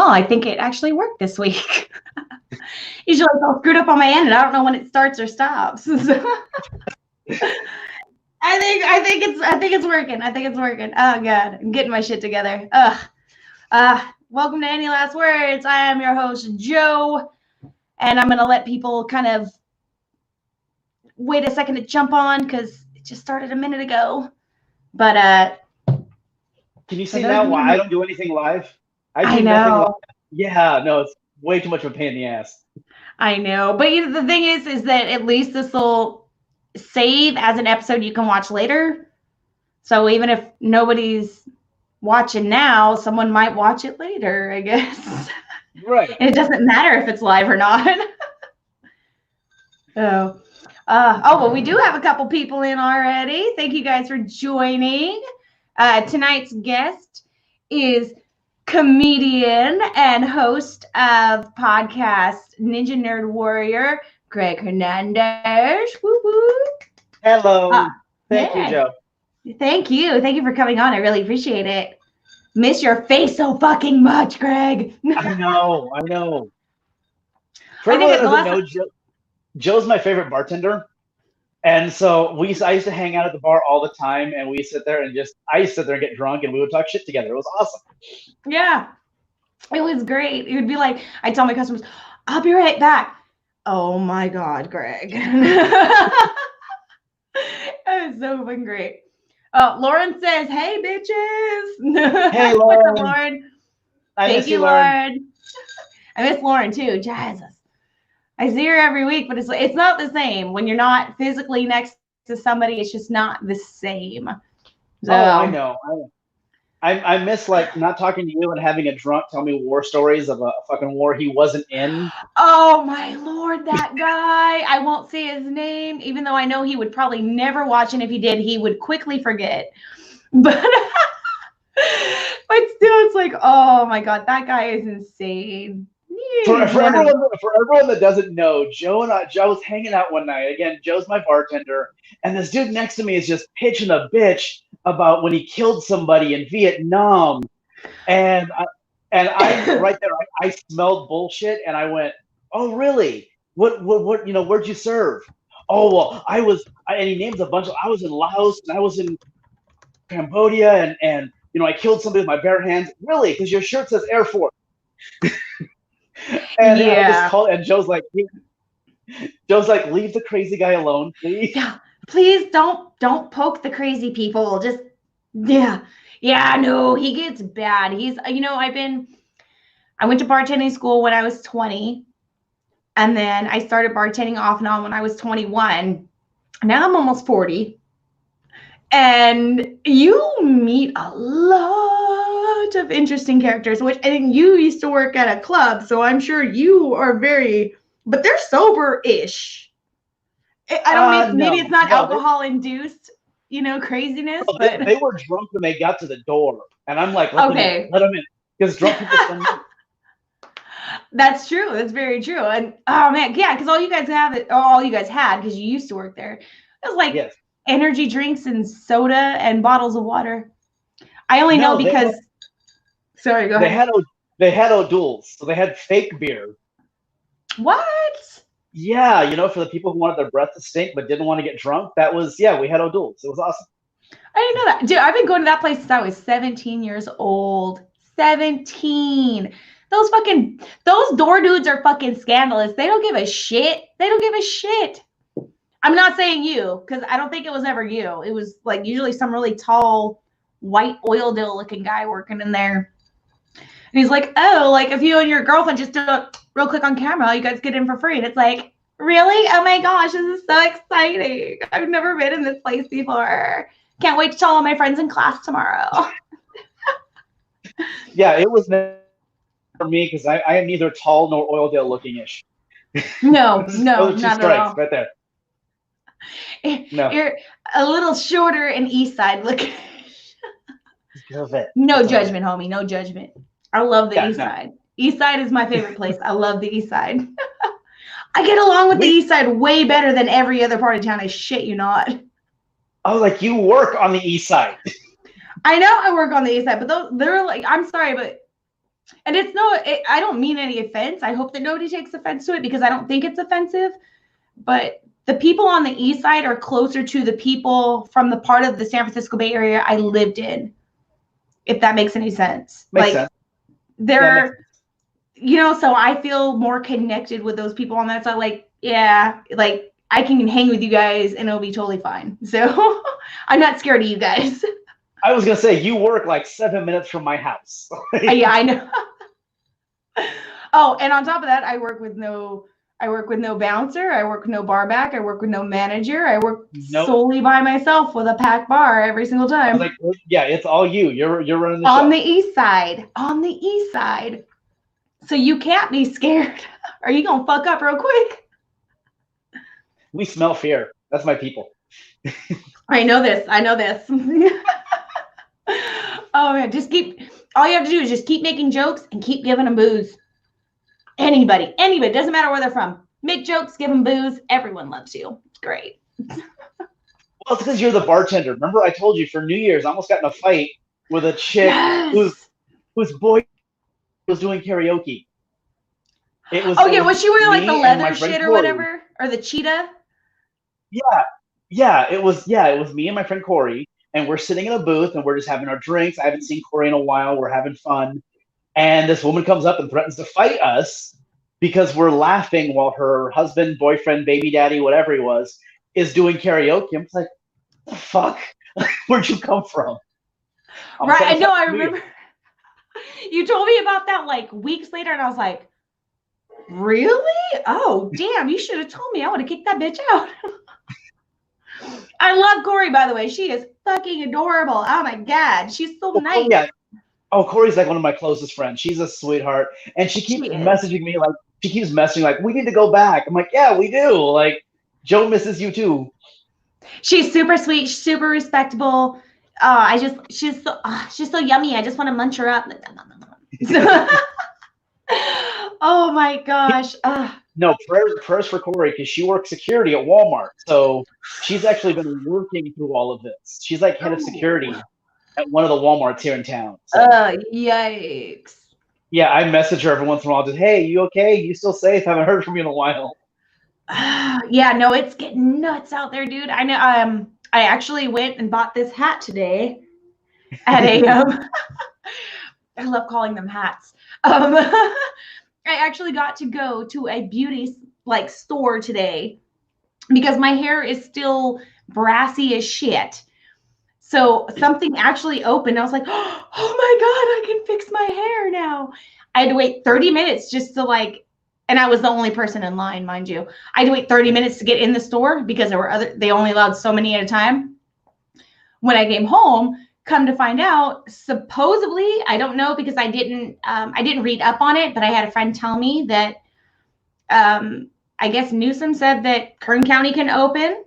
well, I think it actually worked this week. Usually it's all screwed up on my end, and I don't know when it starts or stops. So, I think it's working. I think it's working. Oh God, I'm getting my shit together. Welcome to Any Last Words. I am your host, Joe, and I'm gonna let people kind of wait a second to jump on because it just started a minute ago. But can you see now why I don't do anything live? I know. Nothing live. Yeah, no, it's way too much of a pain in the ass. I know, but the thing is that at least this will save as an episode you can watch later. So even if nobody's watching now, someone might watch it later, I guess. Right. And it doesn't matter if it's live or not. But we do have a couple people in already. Thank you guys for joining. Tonight's guest is comedian and host of podcast Ninja Nerd Warrior, Greg Hernandez. Woo-hoo. Hello. Thank you, Joe. Thank you. Thank you for coming on. I really appreciate it. Miss your face so fucking much, Greg. I know. For anyone that doesn't know, Joe's my favorite bartender. And so I used to hang out at the bar all the time, and we sit there and I used to sit there and get drunk, and we would talk shit together. It was awesome. Yeah, it was great. It would be like, I tell my customers, I'll be right back. Oh my God, Greg. That was so fucking great. Lauren says, hey, bitches. Hey, Lauren. What's up, Lauren? Thank you, Lauren. I miss Lauren, too. Jesus. I see her every week, but it's not the same. When you're not physically next to somebody, it's just not the same. So, I know. I miss like not talking to you and having a drunk tell me war stories of a fucking war he wasn't in. Oh my Lord, that guy. I won't say his name, even though I know he would probably never watch, and if he did, he would quickly forget. But still, it's like, oh my God, that guy is insane. For everyone that doesn't know, Joe was hanging out one night. Again, Joe's my bartender, and this dude next to me is just pitching a bitch about when he killed somebody in Vietnam, and I right there, I smelled bullshit, and I went, "Oh, really? What? Where'd you serve? Oh, well, and he names a bunch of. I was in Laos, and I was in Cambodia, and I killed somebody with my bare hands. Really? Because your shirt says Air Force." And I just called, and Joe's like, leave the crazy guy alone, please. Yeah, please don't poke the crazy people. Just no, he gets bad. He's I went to bartending school when I was 20, and then I started bartending off and on when I was 21. Now I'm almost 40, and you meet a lot of interesting characters, which I think you used to work at a club, so I'm sure you are but they're sober-ish. I don't maybe it's not alcohol-induced, craziness. But they were drunk when they got to the door, and I'm like, let them in, because drunk people don't know. That's true. That's very true. And oh man, yeah, because all you guys had, because you used to work there, it was like energy drinks and soda and bottles of water. I only know because. Sorry, go ahead. They had O'Doul's, so they had fake beer. What? Yeah, for the people who wanted their breath to stink but didn't want to get drunk, we had O'Doul's. It was awesome. I didn't know that. Dude, I've been going to that place since I was 17 years old. 17. Those door dudes are fucking scandalous. They don't give a shit. I'm not saying you, because I don't think it was ever you. It was like usually some really tall, white oil deal looking guy working in there. And he's like, oh, like if you and your girlfriend just do it real quick on camera, you guys get in for free. And it's like, really? Oh my gosh, this is so exciting. I've never been in this place before. Can't wait to tell all my friends in class tomorrow. Yeah, it was for me because I am neither tall nor Oildale looking-ish. No, not at all. Right there. No. You're a little shorter and east side looking. No judgment, homie. No judgment. I love the east side. East side is my favorite place. I love the east side. I get along with the east side way better than every other part of town. I shit you not. Oh, like you work on the east side. I know I work on the east side, but they're like, I'm sorry, but And it's no, I don't mean any offense. I hope that nobody takes offense to it because I don't think it's offensive. But the people on the east side are closer to the people from the part of the San Francisco Bay Area I lived in, if that makes any sense. Makes like sense. they're, you know, so I feel more connected with those people on that side. Like, yeah, like I can hang with you guys and it'll be totally fine. So I'm not scared of you guys. I was gonna say you work like 7 minutes from my house. Yeah, I know. Oh, and on top of that, I work with no bouncer. I work with no bar back. I work with no manager. I work solely by myself with a packed bar every single time. Like, yeah, it's all you. You're running the on show. the east side. On the east side. So you can't be scared. Or you gonna fuck up real quick. We smell fear. That's my people. I know this. Oh man, all you have to do is just keep making jokes and keep giving them booze. Anybody, doesn't matter where they're from. Make jokes, give them booze. Everyone loves you. It's great. Well, it's because you're the bartender. Remember, I told you for New Year's, I almost got in a fight with a chick whose boy was doing karaoke. It was. Was she wearing like the leather shit or whatever, or the cheetah? Yeah. It was me and my friend Corey, and we're sitting in a booth and we're just having our drinks. I haven't seen Corey in a while. We're having fun. And this woman comes up and threatens to fight us because we're laughing while her husband, boyfriend, baby daddy, whatever he was, is doing karaoke. I'm like, the fuck? Where'd you come from? Right. I know. I remember you told me about that like weeks later, and I was like, really? Oh, damn. You should have told me. I would have kicked that bitch out. I love Corey, by the way. She is fucking adorable. Oh, my God. She's so nice. Yeah. Oh, Corey's like one of my closest friends. She's a sweetheart. And she keeps messaging me like, we need to go back. I'm like, yeah, we do. Like, Joe misses you too. She's super sweet, super respectable. She's so yummy. I just want to munch her up. Oh my gosh. No, prayers for Corey because she works security at Walmart. So she's actually been working through all of this. She's like head of security at one of the Walmarts here in town. So, yikes. Yeah, I message her every once in a while. Just, hey, you okay? You still safe? Haven't heard from you in a while. Yeah, no, it's getting nuts out there, dude. I know. I actually went and bought this hat today at a. I love calling them hats. I actually got to go to a beauty like store today because my hair is still brassy as shit. So something actually opened. I was like, oh my God, I can fix my hair now. I had to wait 30 minutes just to like, and I was the only person in line, mind you. I had to wait 30 minutes to get in the store because they only allowed so many at a time. When I came home, come to find out, supposedly, I don't know because I didn't read up on it, but I had a friend tell me that I guess Newsom said that Kern County can open,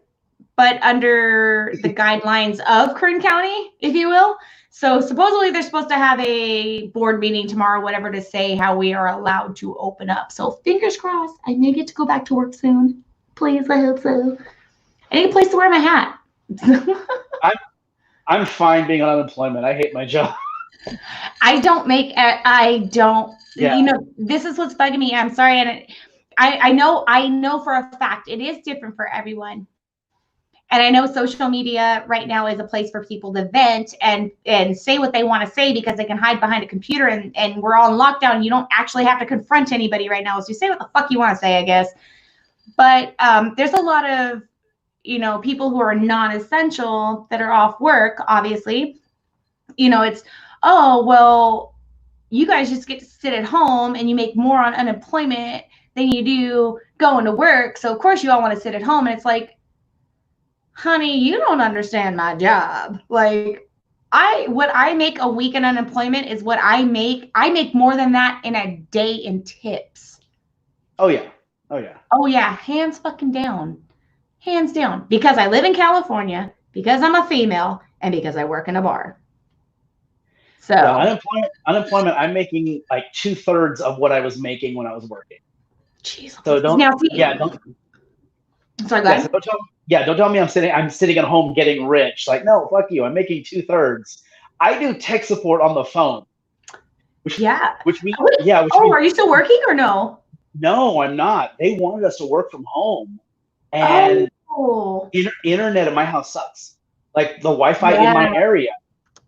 but under the guidelines of Kern County, if you will. So supposedly they're supposed to have a board meeting tomorrow, whatever, to say how we are allowed to open up. So fingers crossed, I may get to go back to work soon. Please, I hope so. I need a place to wear my hat. I'm fine being on unemployment. I hate my job. You know, this is what's bugging me. I'm sorry. And I know for a fact it is different for everyone. And I know social media right now is a place for people to vent and say what they want to say because they can hide behind a computer and we're all in lockdown. You don't actually have to confront anybody right now. So you say what the fuck you want to say, I guess. But there's a lot of, you know, people who are non-essential that are off work, obviously. You know, it's, oh, well, you guys just get to sit at home and you make more on unemployment than you do going to work. So, of course, you all want to sit at home. And it's like, honey, you don't understand my job. Like, what I make a week in unemployment is what I make. I make more than that in a day in tips. Oh, yeah. Hands fucking down. Hands down. Because I live in California, because I'm a female, and because I work in a bar. So unemployment, I'm making like 2/3 of what I was making when I was working. Jeez. So don't. Sorry, go ahead. Don't tell me I'm sitting at home getting rich. Like, no, fuck you. I'm making 2/3. I do tech support on the phone, Yeah. which means Are you still working or no? no, I'm not. They wanted us to work from home, and Oh. internet at my house sucks. Like the Wi-Fi in my area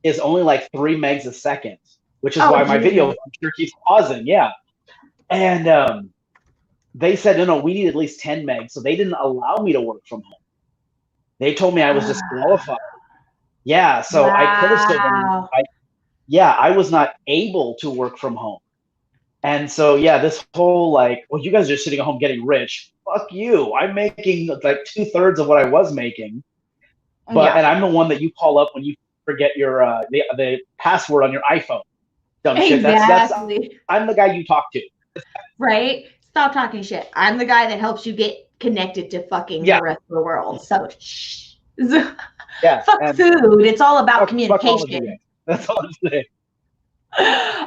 is only like 3 megs a second, which is why my video sure keeps pausing. Yeah, and they said no, we need at least 10 megs, so they didn't allow me to work from home. They told me I was disqualified. Yeah, so I could have still been. I was not able to work from home. And so, yeah, this whole like, well, you guys are sitting at home getting rich. Fuck you. I'm making like 2/3 of what I was making. And I'm the one that you call up when you forget your the password on your iPhone. Dumb shit. That's I'm the guy you talk to. Right? Stop talking shit. I'm the guy that helps you get connected to fucking the rest of the world. So fuck food. It's all about communication. That's all I'm saying.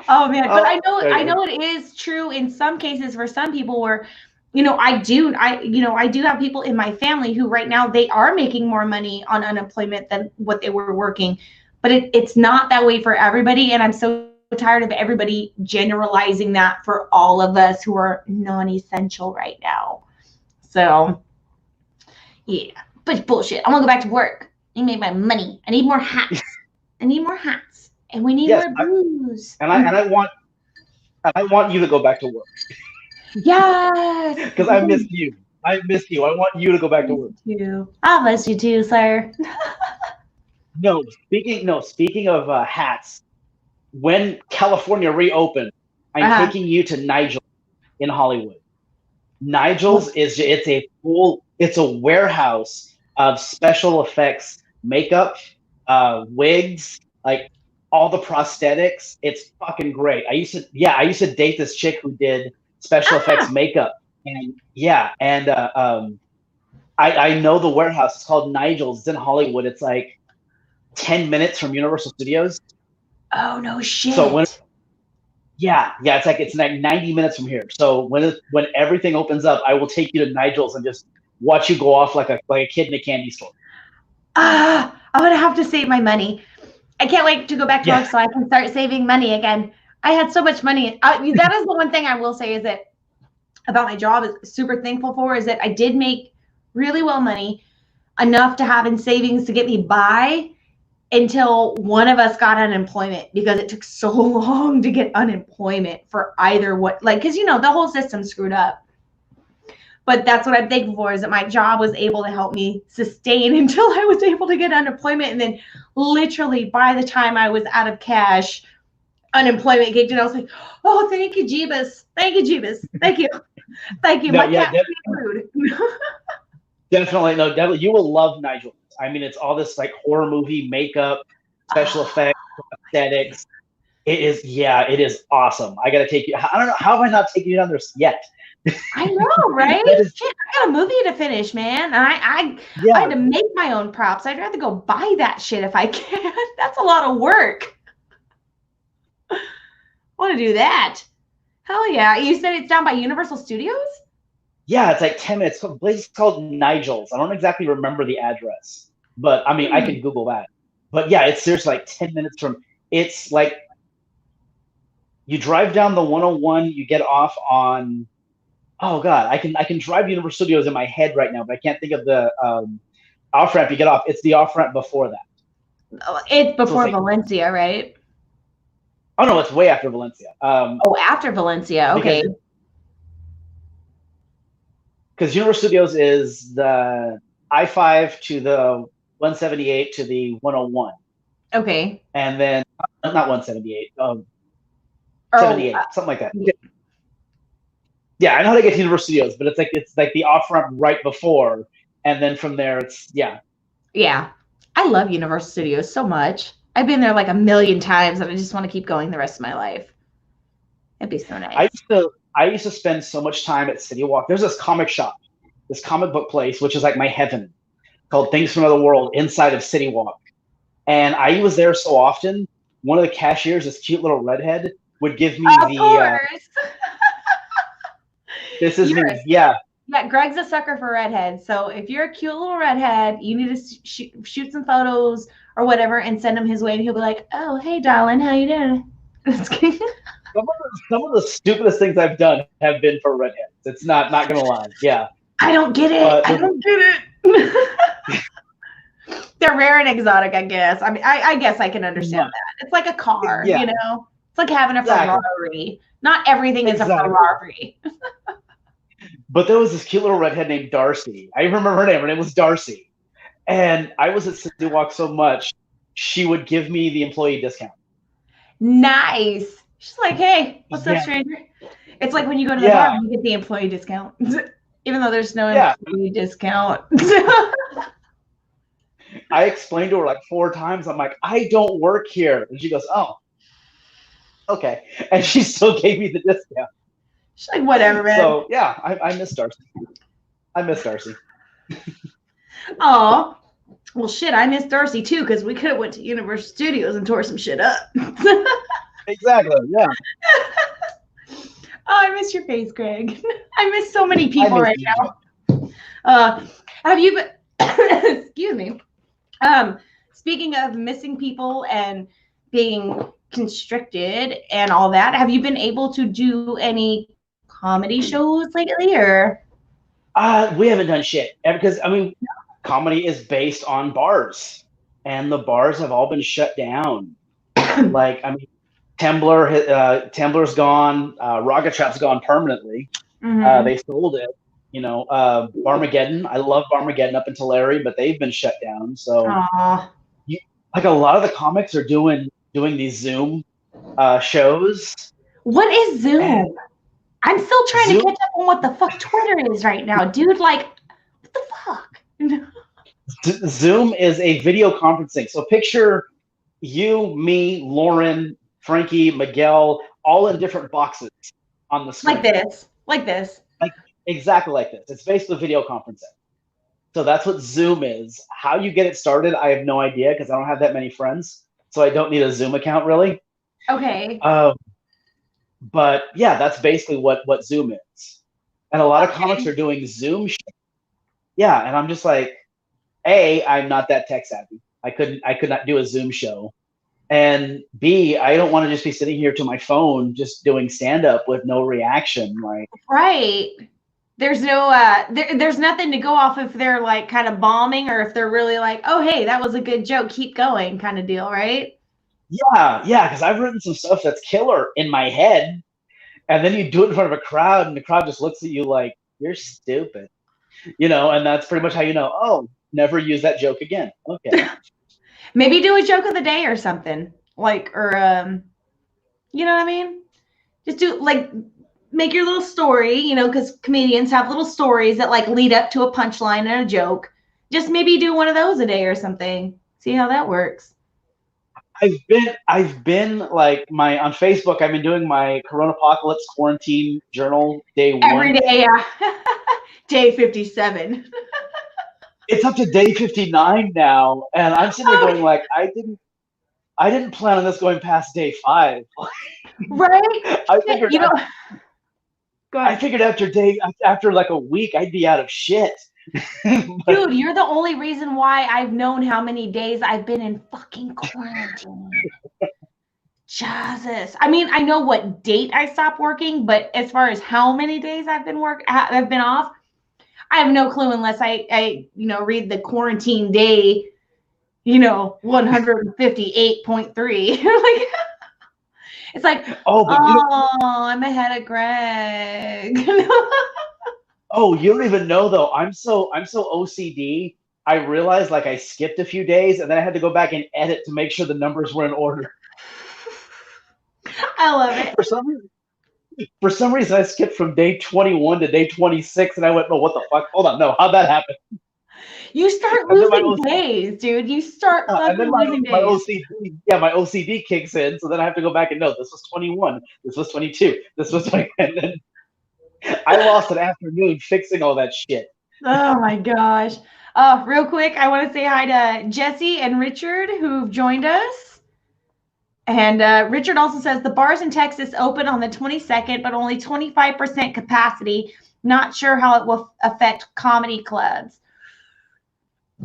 Oh man, but I know it is true in some cases for some people where, I do have people in my family who right now they are making more money on unemployment than what they were working, but it's not that way for everybody, and I'm so tired of everybody generalizing that for all of us who are non-essential right now. So yeah, but bullshit. I want to go back to work. I need my money. I need more hats. And we need more booze. And I want you to go back to work. Yes. Because I miss you. I want you to go back to work. I miss you too, sir. Speaking of hats, when California reopened, I'm taking you to Nigel's in Hollywood. Nigel's it's a warehouse of special effects, makeup, wigs, like all the prosthetics. It's fucking great. I used to date this chick who did special effects makeup, and I know the warehouse. It's called Nigel's. It's in Hollywood. It's like 10 minutes from Universal Studios. Oh no shit. So it's like 90 minutes from here. So when everything opens up, I will take you to Nigel's and just watch you go off like a kid in a candy store. I'm gonna have to save my money. I can't wait to go back to work so I can start saving money again. I had so much money. That is the one thing I will say is that about my job is super thankful for is that I did make really well money, enough to have in savings to get me by until one of us got unemployment, because it took so long to get unemployment for either because the whole system screwed up. But that's what I'm thankful for, is that my job was able to help me sustain until I was able to get unemployment. And then literally by the time I was out of cash, unemployment kicked in. I was like, oh, thank you, Jeebus. Thank you, Jeebus. Thank you. Thank you. Definitely. Definitely. You will love Nigel. I mean, it's all this like horror movie makeup, special effects, aesthetics. It is awesome. I got to take you. I don't know. How have I not taken you down there yet? I know, right? Shit, I got a movie to finish, man. I had to make my own props. I'd rather go buy that shit if I can. That's a lot of work. I want to do that. Hell yeah. You said it's down by Universal Studios? Yeah, it's like 10 minutes. The place is called Nigel's. I don't exactly remember the address, but I mean, I can Google that. But yeah, it's seriously like 10 minutes from. It's like you drive down the 101, you get off on. Oh God, I can drive Universal Studios in my head right now, but I can't think of the off ramp you get off. It's the off ramp before that. Oh, it's before Valencia, right? Oh no, it's way after Valencia. After Valencia, okay. Because Universal Studios is the I-5 to the 178 to the 101. Okay. And then not 178, 78, something like that. Yeah, I know how to get to Universal Studios, but it's like the off ramp right before, and then from there it's Yeah, I love Universal Studios so much. I've been there like a million times, and I just want to keep going the rest of my life. It'd be so nice. I used to spend so much time at City Walk. There's this comic shop, this comic book place, which is like my heaven, called Things from Another World, inside of City Walk. And I was there so often. One of the cashiers, this cute little redhead, would give me Of course. This is me. Yeah. Yeah, Greg's a sucker for redheads. So if you're a cute little redhead, you need to shoot some photos or whatever and send him his way, and he'll be like, "Oh, hey, darling, how you doing?" some of the stupidest things I've done have been for redheads. It's not gonna lie. Yeah. I don't get it. I don't get it. They're rare and exotic, I guess. I mean, I guess I can understand that. It's like a car, Yeah. you know? It's like having a Exactly. Ferrari. Not everything is a Ferrari. But there was this cute little redhead named Darcy. I remember her name. Her name was Darcy. And I was at City Walk so much, she would give me the employee discount. Nice. She's like, hey, what's up, stranger? It's like when you go to the bar and you get the employee discount. Even though there's no employee discount. I explained to her like 4 times. I'm like, I don't work here. And she goes, oh, okay. And she still gave me the discount. She's like, whatever, man. So, yeah, I miss Darcy. I miss Darcy. Oh, well, shit, I miss Darcy, too, because we could have went to Universal Studios and tore some shit up. Exactly, yeah. Oh, I miss your face, Greg. I miss so many people right now. Have you been, excuse me. Speaking of missing people and being constricted and all that, have you been able to do any comedy shows lately, or? We haven't done shit because I mean, comedy is based on bars, and the bars have all been shut down. Like, I mean, Tumblr's gone. Rocket Trap's gone permanently. Mm-hmm. They sold it. You know, Barmageddon. I love Barmageddon up until Larry, but they've been shut down. So, like a lot of the comics are doing these Zoom shows. What is Zoom? And I'm still trying to catch up on what the fuck Twitter is right now, dude. Like, what the fuck? Zoom is a video conferencing. So picture you, me, Lauren, Frankie, Miguel, all in different boxes on the screen. Like this. Like exactly like this. It's basically video conferencing. So that's what Zoom is. How you get it started, I have no idea because I don't have that many friends. So I don't need a Zoom account really. Okay. But yeah, that's basically what Zoom is. And a lot of comics are doing Zoom shows. Yeah, and I'm just like, A, I'm not that tech savvy. I could not do a Zoom show. And B, I don't want to just be sitting here to my phone just doing stand-up with no reaction. Like, right. There's no there's nothing to go off if they're like kind of bombing or if they're really like, oh hey, that was a good joke, keep going kind of deal, right? Yeah, because I've written some stuff that's killer in my head, and then you do it in front of a crowd, and the crowd just looks at you like, you're stupid. You know, and that's pretty much how you know, oh, never use that joke again. Okay. Maybe do a joke of the day or something. Like, or you know what I mean? Just do like make your little story, you know, because comedians have little stories that like lead up to a punchline and a joke. Just maybe do one of those a day or something. See how that works. I've been like on Facebook, I've been doing my Corona Apocalypse quarantine journal day 1. Every day, yeah. Day 57. It's up to day 59 now, and I'm sitting there going like, I didn't plan on this going past day 5. Right? I figured, you know, I figured after like a week, I'd be out of shit. Dude, you're the only reason why I've known how many days I've been in fucking quarantine. Jesus. I mean, I know what date I stopped working, but as far as how many days I've been off, I have no clue unless I read the quarantine day, 158.3. Like, it's like, I'm ahead of Greg. Oh, you don't even know though. I'm so OCD. I realized like I skipped a few days and then I had to go back and edit to make sure the numbers were in order. I love it. For some reason, I skipped from day 21 to day 26, and I went, "No, what the fuck? Hold on, no, how'd that happen?" You start losing days, dude. You start fucking losing days. My OCD kicks in, so then I have to go back and no, this was 21, this was 22, this was 20, and then I lost an afternoon fixing all that shit. Oh my gosh. Real quick, I want to say hi to Jesse and Richard who've joined us. And Richard also says the bars in Texas open on the 22nd, but only 25% capacity. Not sure how it will affect comedy clubs.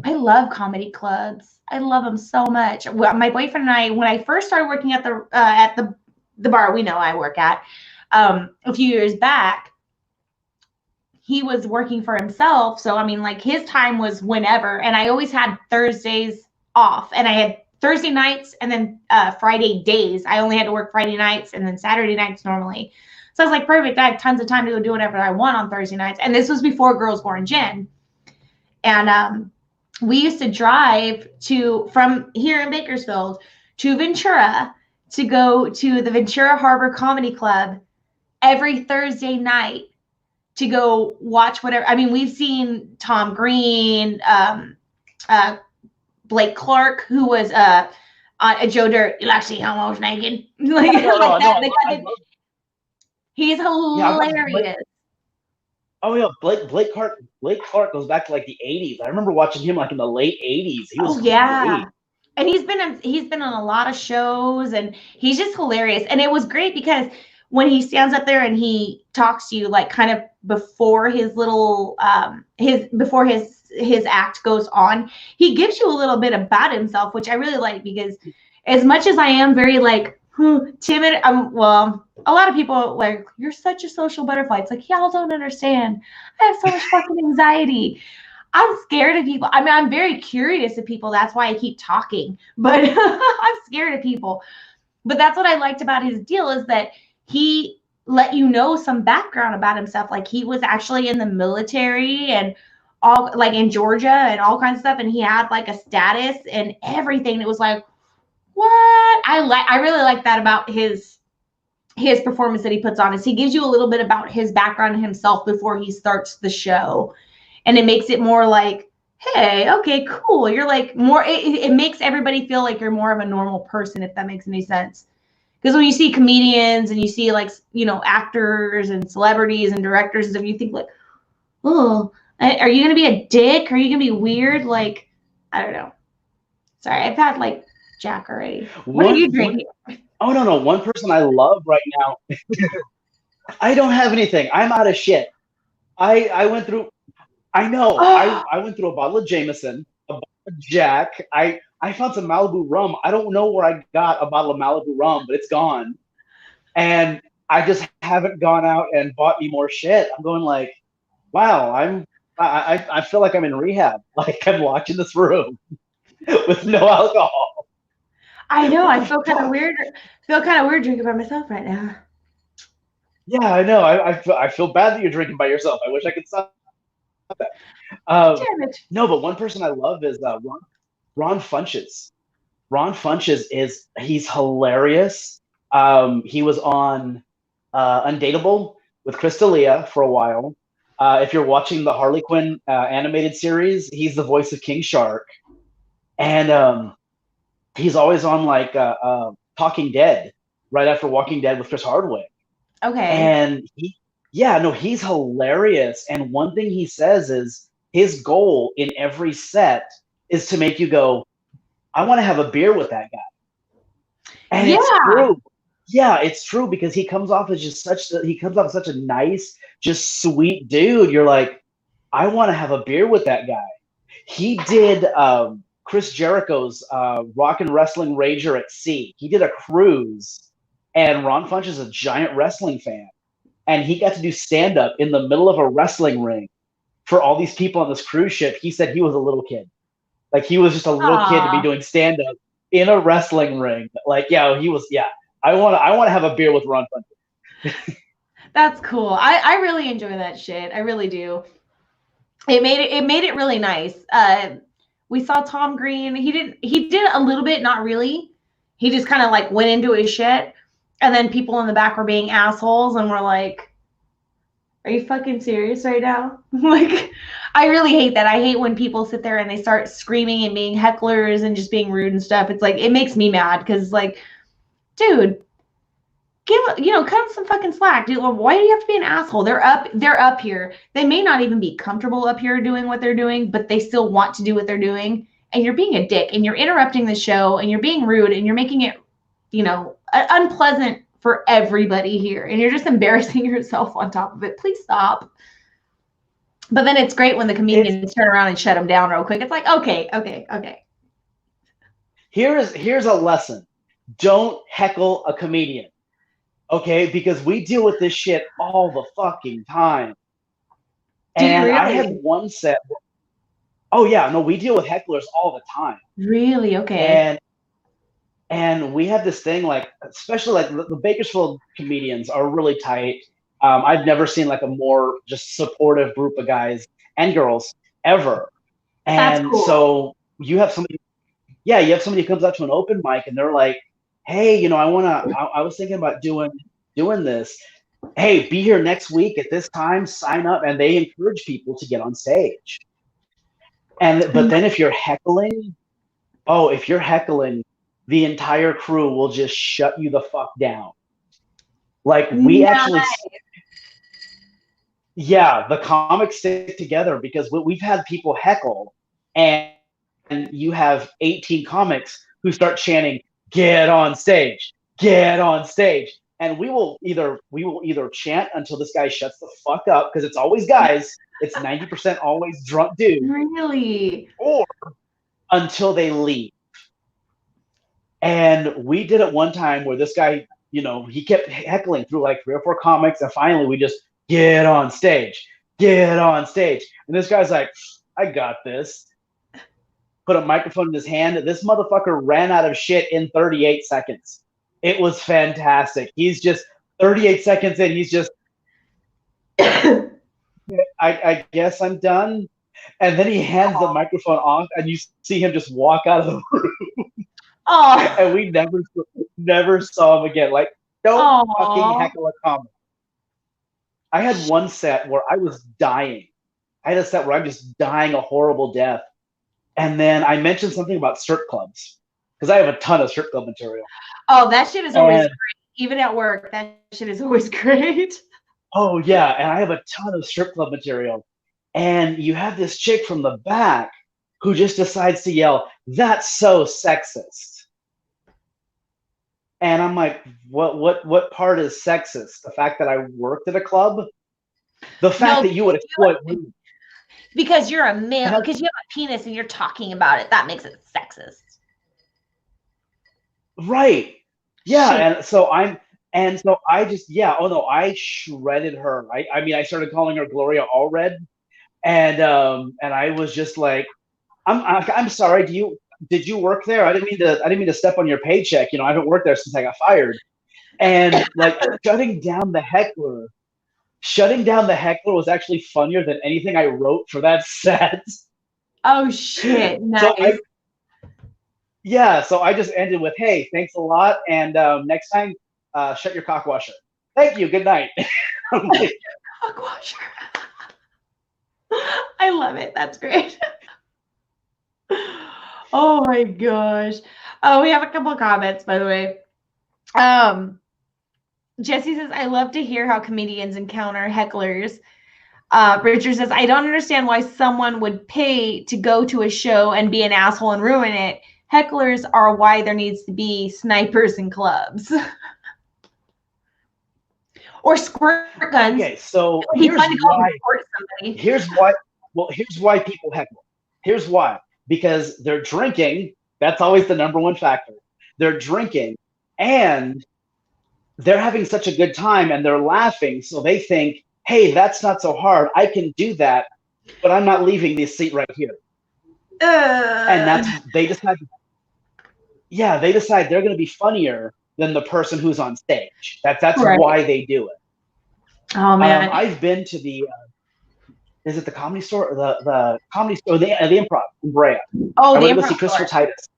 I love comedy clubs. I love them so much. Well, my boyfriend and I, when I first started working at the the bar we know I work at, a few years back, he was working for himself. So, I mean, like his time was whenever. And I always had Thursdays off. And I had Thursday nights and then Friday days. I only had to work Friday nights and then Saturday nights normally. So I was like, perfect. I have tons of time to go do whatever I want on Thursday nights. And this was before Girls Born Gin. And we used to drive from here in Bakersfield to Ventura to go to the Ventura Harbor Comedy Club every Thursday night to go watch whatever. I mean, we've seen Tom Green, Blake Clark, who was a Joe Dirt. You like seeing how I was naked? Like, he's hilarious. Oh yeah, Blake Clark goes back to like the 80s. I remember watching him like in the late 80s. He was great. And he's been on a lot of shows, and he's just hilarious. And it was great because when he stands up there and he talks to you, like kind of before his little before his act goes on, he gives you a little bit about himself, which I really like, because as much as I am very like timid, well, a lot of people are like, you're such a social butterfly. It's like, y'all don't understand. I have so much fucking anxiety. I'm scared of people. I mean, I'm very curious of people. That's why I keep talking, but I'm scared of people. But that's what I liked about his deal, is that he let you know some background about himself. Like he was actually in the military and all, like in Georgia and all kinds of stuff. And he had like a status and everything. It was like, what? I really like that about his performance that he puts on, is he gives you a little bit about his background and himself before he starts the show. And it makes it more like, hey, okay, cool. You're like more, it makes everybody feel like you're more of a normal person, if that makes any sense. Because when you see comedians and you see like, you know, actors and celebrities and directors and stuff, you think like, oh, are you going to be a dick? Are you going to be weird? Like, I don't know. Sorry, I've had like Jack already. What are you drinking? Oh, no. One person I love right now. I don't have anything. I'm out of shit. I went through, I know, I went through a bottle of Jameson, a bottle of Jack. I found some Malibu rum. I don't know where I got a bottle of Malibu rum, but it's gone. And I just haven't gone out and bought any more shit. I'm going like, wow, I feel like I'm in rehab. Like I'm locked in this room with no alcohol. I know. I feel kind of weird. Drinking by myself right now. Yeah, I know. I feel bad that you're drinking by yourself. I wish I could stop that. No, but one person I love is Ron Funches. Ron Funches he's hilarious. He was on Undateable with Chris D'Elia for a while. If you're watching the Harley Quinn animated series, he's the voice of King Shark. And he's always on like Talking Dead, right after Walking Dead with Chris Hardwick. Okay. And he's hilarious. And one thing he says is his goal in every set is to make you go, I want to have a beer with that guy. And it's true. Yeah, it's true, because he comes off as such a nice, just sweet dude. You're like, I want to have a beer with that guy. He did Chris Jericho's Rock and Wrestling Rager at Sea. He did a cruise, and Ron Funch is a giant wrestling fan. And he got to do stand-up in the middle of a wrestling ring for all these people on this cruise ship. He said he was a little kid. Like, he was just a little kid to be doing stand-up in a wrestling ring. Like, he was, I want to have a beer with Ron Funch. That's cool. I really enjoy that shit. I really do. It made it really nice. We saw Tom Green. He did a little bit, not really. He just kind of like went into his shit. And then people in the back were being assholes, and we're like, are you fucking serious right now? Like, I really hate that. I hate when people sit there and they start screaming and being hecklers and just being rude and stuff. It's like, it makes me mad, because like, dude, cut them some fucking slack, dude. Why do you have to be an asshole? They're up here. They may not even be comfortable up here doing what they're doing, but they still want to do what they're doing. And you're being a dick, and you're interrupting the show, and you're being rude, and you're making it, unpleasant for everybody here. And you're just embarrassing yourself on top of it. Please stop. But then it's great when the comedians turn around and shut them down real quick. It's like, okay. Here's a lesson. Don't heckle a comedian. Okay, because we deal with this shit all the fucking time. Do you And I had really? one set. Oh yeah, no, we deal with hecklers all the time. Really? Okay. And we have this thing like, especially like the Bakersfield comedians are really tight. I've never seen like a more just supportive group of guys and girls ever. That's And cool. so you have somebody, yeah, you have somebody who comes out to an open mic and they're like, "Hey, I was thinking about doing this. Hey, be here next week at this time, sign up." And they encourage people to get on stage. And but then if you're heckling, if you're heckling, the entire crew will just shut you the fuck down. Like we actually, Nice. yeah, the comics stick together because we've had people heckle, and you have 18 comics who start chanting, "Get on stage, get on stage," and we will either chant until this guy shuts the fuck up, because it's always guys. It's 90% always drunk dudes, Really? or until they leave. And we did it one time where this guy, he kept heckling through like 3 or 4 comics, and finally we just get on stage, get on stage. And this guy's like, "I got this." Put a microphone in his hand. This motherfucker ran out of shit in 38 seconds. It was fantastic. He's just 38 seconds in. He's just, I guess I'm done. And then he hands the microphone off, and you see him just walk out of the room. Oh, And we never saw him again. Like, don't fucking oh. heckle a comic. I had one set where I was dying. I had a set where I'm just dying a horrible death. And then I mentioned something about strip clubs, because I have a ton of strip club material. Oh, that shit is always And great. Even at work, that shit is always great. oh yeah, and I have a ton of strip club material. And you have this chick from the back who just decides to yell, "That's so sexist." And I'm like, what part is sexist? The fact that I worked at a club? The fact No, that you would exploit women? because you're a male, And I, because you have a penis and you're talking about it. That makes it sexist. right. Yeah, Shit. and so I just, yeah, oh no, I shredded her. I mean, I started calling her Gloria Allred, and I was just like, I'm sorry, did you work there? I didn't mean to step on your paycheck. I haven't worked there since I got fired. And like shutting down the heckler was actually funnier than anything I wrote for that set. Oh shit. So Nice. so I just ended with, "Hey, thanks a lot, and next time, shut your cock washer. Thank you. Good night." I'm like, Cockwash. I love it. That's great. Oh my gosh. Oh, we have a couple of comments, by the way. Jesse says, I love to hear how comedians encounter hecklers. Richard says, I don't understand why someone would pay to go to a show and be an asshole and ruin it. Hecklers are why there needs to be snipers in clubs. Or squirt guns. okay, so It would be fun to go report somebody. here's why. Well, here's why people heckle. Here's why. Because they're drinking. That's always the number one factor. They're drinking, and they're having such a good time, and they're laughing, so they think, "Hey, that's not so hard. I can do that, but I'm not leaving this seat right here." And they decide. Yeah, they decide they're going to be funnier than the person who's on stage. That's right. why they do it. Oh man, I've been to the is it the Comedy Store, or the Comedy Store, the Improv in Brea? Oh, I the went to go Improv see Christopher store. Titus.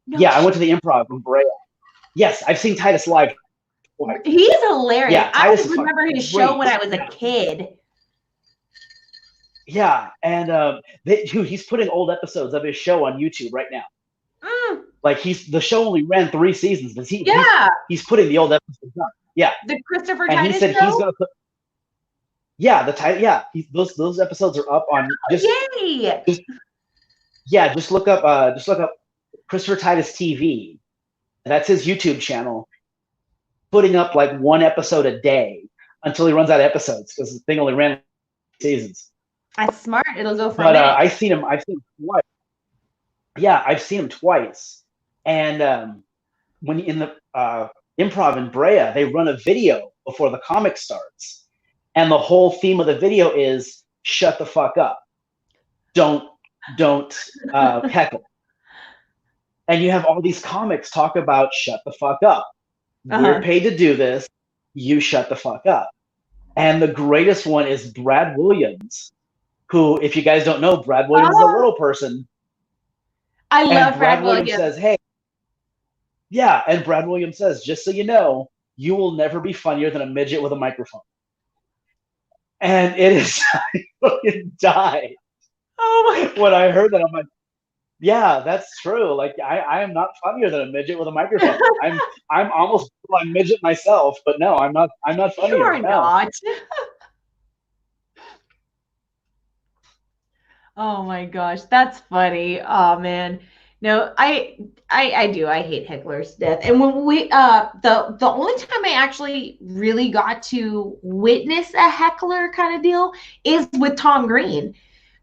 No Yeah, I went to the Improv in Brea. Yes, I've seen Titus live twice. He's hilarious. Yeah, Titus I remember his great. show when I was a kid. Yeah, and dude, he's putting old episodes of his show on YouTube right now. Like the show only ran 3 seasons, but he's putting the old episodes up. Yeah, the Christopher and Titus he said show? he's gonna put. Yeah, those episodes are up on Yay! Just look up Christopher Titus TV. That's his YouTube channel. Putting up like 1 episode a day until he runs out of episodes, because the thing only ran seasons. That's smart. It'll go for But a minute. I've seen him twice. Yeah, I've seen him twice. And when in the Improv in Brea, they run a video before the comic starts. And the whole theme of the video is shut the fuck up. Don't heckle. And you have all these comics talk about shut the fuck up. We're paid to do this. You shut the fuck up. And the greatest one is Brad Williams, who, if you guys don't know, Brad Williams is a little person. I love Brad Williams says, hey, yeah, and Brad Williams says, just so you know, you will never be funnier than a midget with a microphone. And it is, I fucking died. Oh my God. When I heard that, I'm like, yeah, that's true. Like, I am not funnier than a midget with a microphone. I'm almost a midget myself, but no, I'm not funnier. You're not. Oh my gosh, that's funny. Oh man. No, I do. I hate hecklers to death. And when we the only time I actually really got to witness a heckler kind of deal is with Tom Green.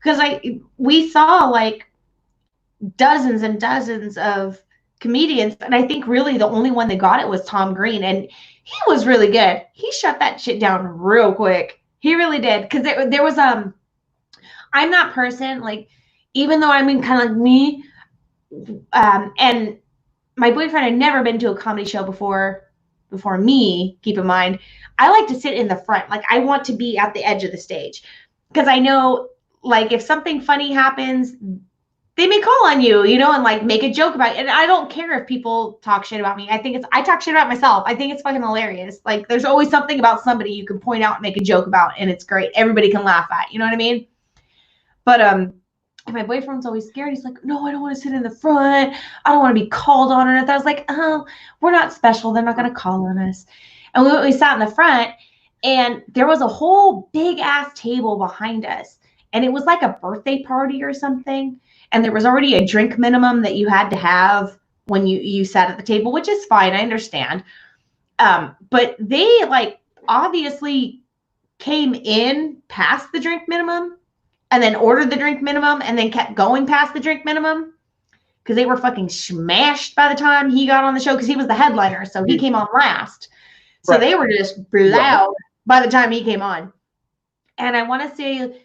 Because we saw like dozens and dozens of comedians, and I think really the only one that got it was Tom Green, and he was really good. He shut that shit down real quick. He really did. Because there was I'm that person, like, even though I'm in kind of like me, and my boyfriend had never been to a comedy show before me, keep in mind, I like to sit in the front. Like, I want to be at the edge of the stage because I know, like, if something funny happens, they may call on you, you know, and like make a joke about it. And I don't care if people talk shit about me. I talk shit about myself. I think it's fucking hilarious. Like, there's always something about somebody you can point out and make a joke about, and it's great. Everybody can laugh at, you know what I mean? But my boyfriend's always scared. He's like, no, I don't want to sit in the front. I don't want to be called on or anything. I was like, oh, we're not special. They're not going to call on us. And we sat in the front, and there was a whole big ass table behind us. And it was like a birthday party or something. And there was already a drink minimum that you had to have when you sat at the table, which is fine. I understand. But they like obviously came in past the drink minimum and then ordered the drink minimum and then kept going past the drink minimum because they were fucking smashed by the time he got on the show because he was the headliner. So he came on last. So they were just loud by the time he came on. And I want to say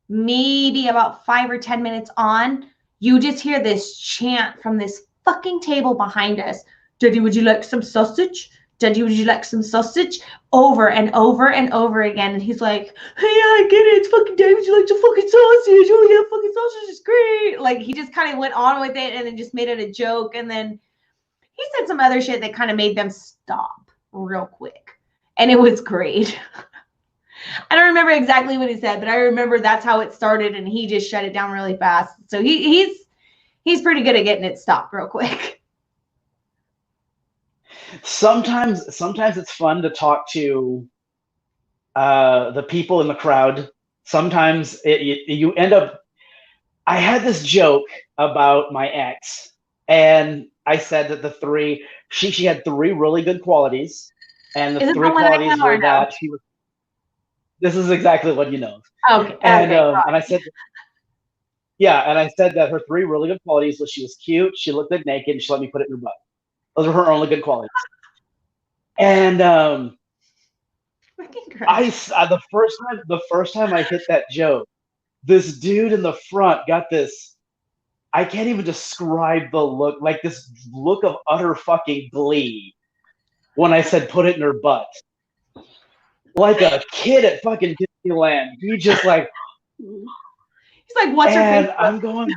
maybe about 5 or 10 minutes on, you just hear this chant from this fucking table behind us. Daddy, would you like some sausage? Daddy, would you like some sausage? Over and over and over again. And he's like, hey, yeah, I get it. It's fucking Daddy, would you like some fucking sausage? Oh, yeah, fucking sausage is great. Like, he just kind of went on with it and then just made it a joke. And then he said some other shit that kind of made them stop real quick. And it was great. I don't remember exactly what he said, but I remember that's how it started, and he just shut it down really fast. So he's pretty good at getting it stopped real quick. Sometimes it's fun to talk to the people in the crowd. Sometimes you end up. I had this joke about my ex, and I said that she had 3 really good qualities, and the 3 qualities were that she was. This is exactly what you know. Okay. And I said, yeah, and I said that her 3 really good qualities was she was cute, she looked good naked, and she let me put it in her butt. Those were her only good qualities. And the first time I hit that joke, this dude in the front got this. I can't even describe the look, like this look of utter fucking glee when I said put it in her butt. Like a kid at fucking Disneyland. He just like. He's like, what's your face? And I'm going.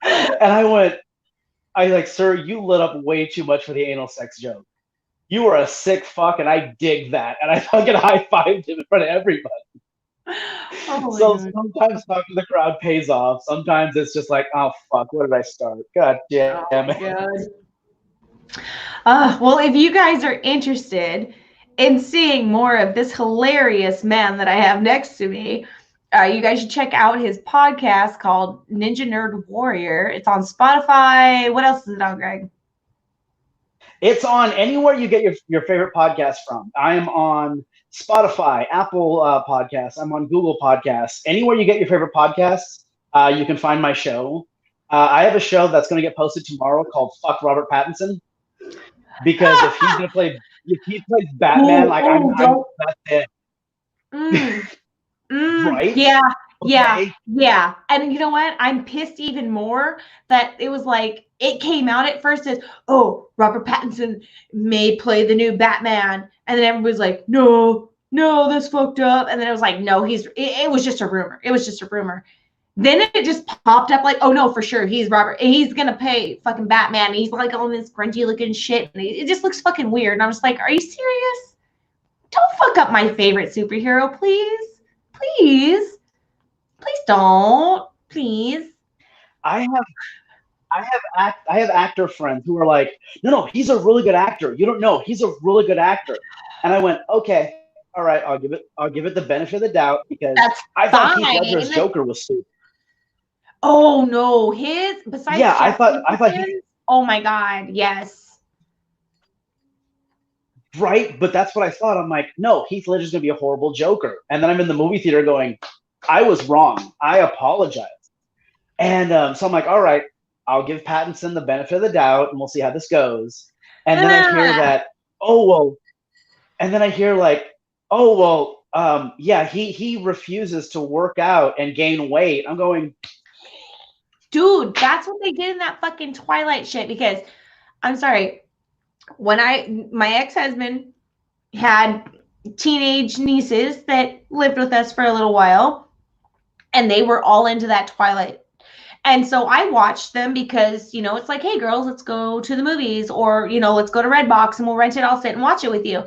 And I like, sir, you lit up way too much for the anal sex joke. You were a sick fuck, and I dig that. And I fucking high-fived him in front of everybody. Oh, so sometimes talking to the crowd pays off. Sometimes it's just like, oh, fuck, what did I start? God damn it. Well, if you guys are interested in seeing more of this hilarious man that I have next to me, you guys should check out his podcast called Ninja Nerd Warrior. It's on Spotify. What else is it on, Greg? It's on anywhere you get your favorite podcast from. I am on Spotify, Apple Podcasts. I'm on Google Podcasts. Anywhere you get your favorite podcasts, you can find my show. I have a show that's going to get posted tomorrow called "Fuck Robert Pattinson," because if he plays Batman, Oh, like oh, I'm don't. that's it, Mm, right? yeah, yeah, Okay, yeah. And you know what? I'm pissed even more that it was like it came out at first as, oh, Robert Pattinson may play the new Batman, and then everybody's like, no, no, that's fucked up. And then it was like, no, it was just a rumor. It was just a rumor. Then it just popped up like, oh no, for sure, he's Robert. He's gonna play fucking Batman. He's like all this grungy looking shit, and it just looks fucking weird. And I'm just like, are you serious? Don't fuck up my favorite superhero, please, please, please don't, please. I have I have actor friends who are like, no, he's a really good actor. You don't know, he's a really good actor. And I went, okay, all right, I'll give it the benefit of the doubt because That's I thought Heath Ledger's fine. Joker was stupid. Oh no, his Yeah, besides Jack I thought he Nicholson's, oh my god, yes. right, but that's what I thought. I'm like, no, Heath Ledger's gonna be a horrible Joker. And then I'm in the movie theater going, I was wrong. I apologize. And so I'm like, all right, I'll give Pattinson the benefit of the doubt, and we'll see how this goes. And then I hear that, oh well, and then I hear like, oh well, yeah, he refuses to work out and gain weight. I'm going, dude, that's what they did in that fucking Twilight shit. Because I'm sorry, when my ex-husband had teenage nieces that lived with us for a little while, and they were all into that Twilight. And so I watched them because, you know, it's like, hey girls, let's go to the movies, or, you know, let's go to Redbox and we'll rent it. I'll sit and watch it with you.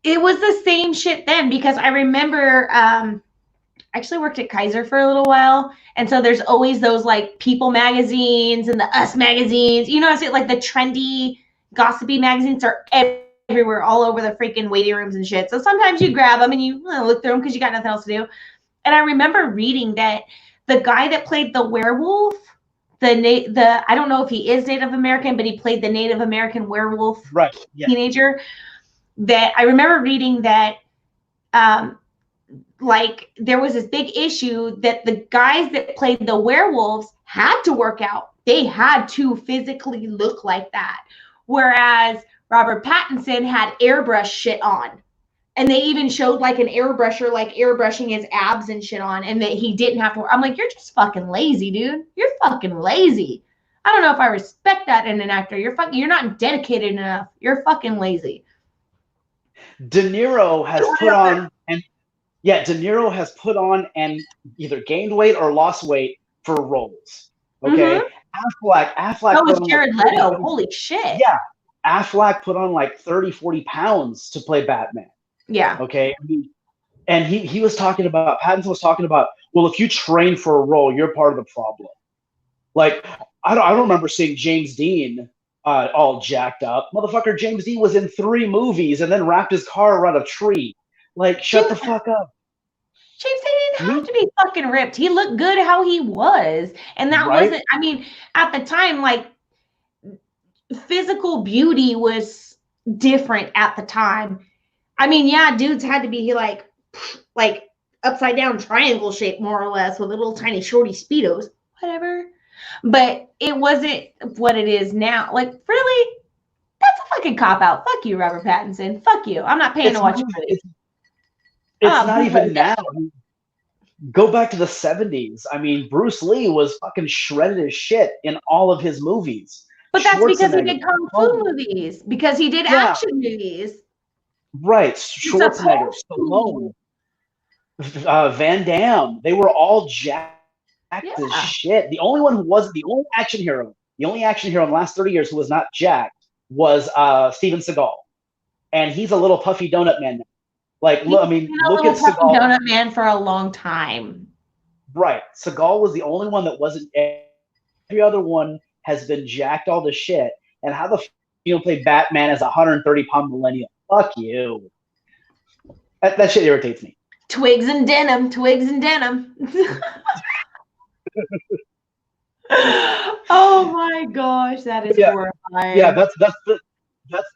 It was the same shit then, because I remember I actually worked at Kaiser for a little while. And so there's always those like People magazines and the Us magazines. You know, like the trendy, gossipy magazines are everywhere, all over the freaking waiting rooms and shit. So sometimes you grab them and you look through them because you got nothing else to do. And I remember reading that the guy that played the werewolf, the I don't know if he is Native American, but he played the Native American werewolf right, yeah, teenager. That I remember reading that like there was this big issue that the guys that played the werewolves had to work out. They had to physically look like that. Whereas Robert Pattinson had airbrush shit on. And they even showed like an airbrusher, like airbrushing his abs and shit on, and that he didn't have to work. I'm like, you're just fucking lazy, dude. You're fucking lazy. I don't know if I respect that in an actor. You're not dedicated enough. You're fucking lazy. De Niro has put on and yeah, De Niro has put on and either gained weight or lost weight for roles. Okay, Affleck. Oh, put was Jared like Leto. Holy shit. Yeah, Affleck put on like 30, 40 pounds to play Batman. Yeah. Okay, and he was talking about Pattinson was talking about, well, if you train for a role, you're part of the problem. Like I don't remember seeing James Dean all jacked up. Motherfucker, James Dean was in 3 movies and then wrapped his car around a tree. Like, shut the fuck up. James Dean didn't have to be fucking ripped. He looked good how he was. And that wasn't, I mean, at the time, like, physical beauty was different at the time. I mean, yeah, dudes had to be like upside down triangle shape, more or less, with little tiny shorty Speedos, whatever. But it wasn't what it is now. Like, really? That's a fucking cop out. Fuck you, Robert Pattinson. Fuck you. I'm not paying to watch movies. It's not even now. Go back to the 70s. I mean, Bruce Lee was fucking shredded as shit in all of his movies. But that's because he did kung fu movies, because he did action movies. Right. Schwarzenegger, Stallone, Van Damme. They were all jacked as shit. The only one who wasn't, the only action hero in the last 30 years who was not jacked was Steven Seagal. And he's a little puffy donut man now. Like, look, I mean, look at Seagal. Donut man for a long time. Right. Seagal was the only one that wasn't. Every other one has been jacked all the shit. And how the f play Batman as a 130-pound millennial? Fuck you. That shit irritates me. Twigs and denim. Twigs and denim. Oh my gosh, that is horrifying. Yeah, that's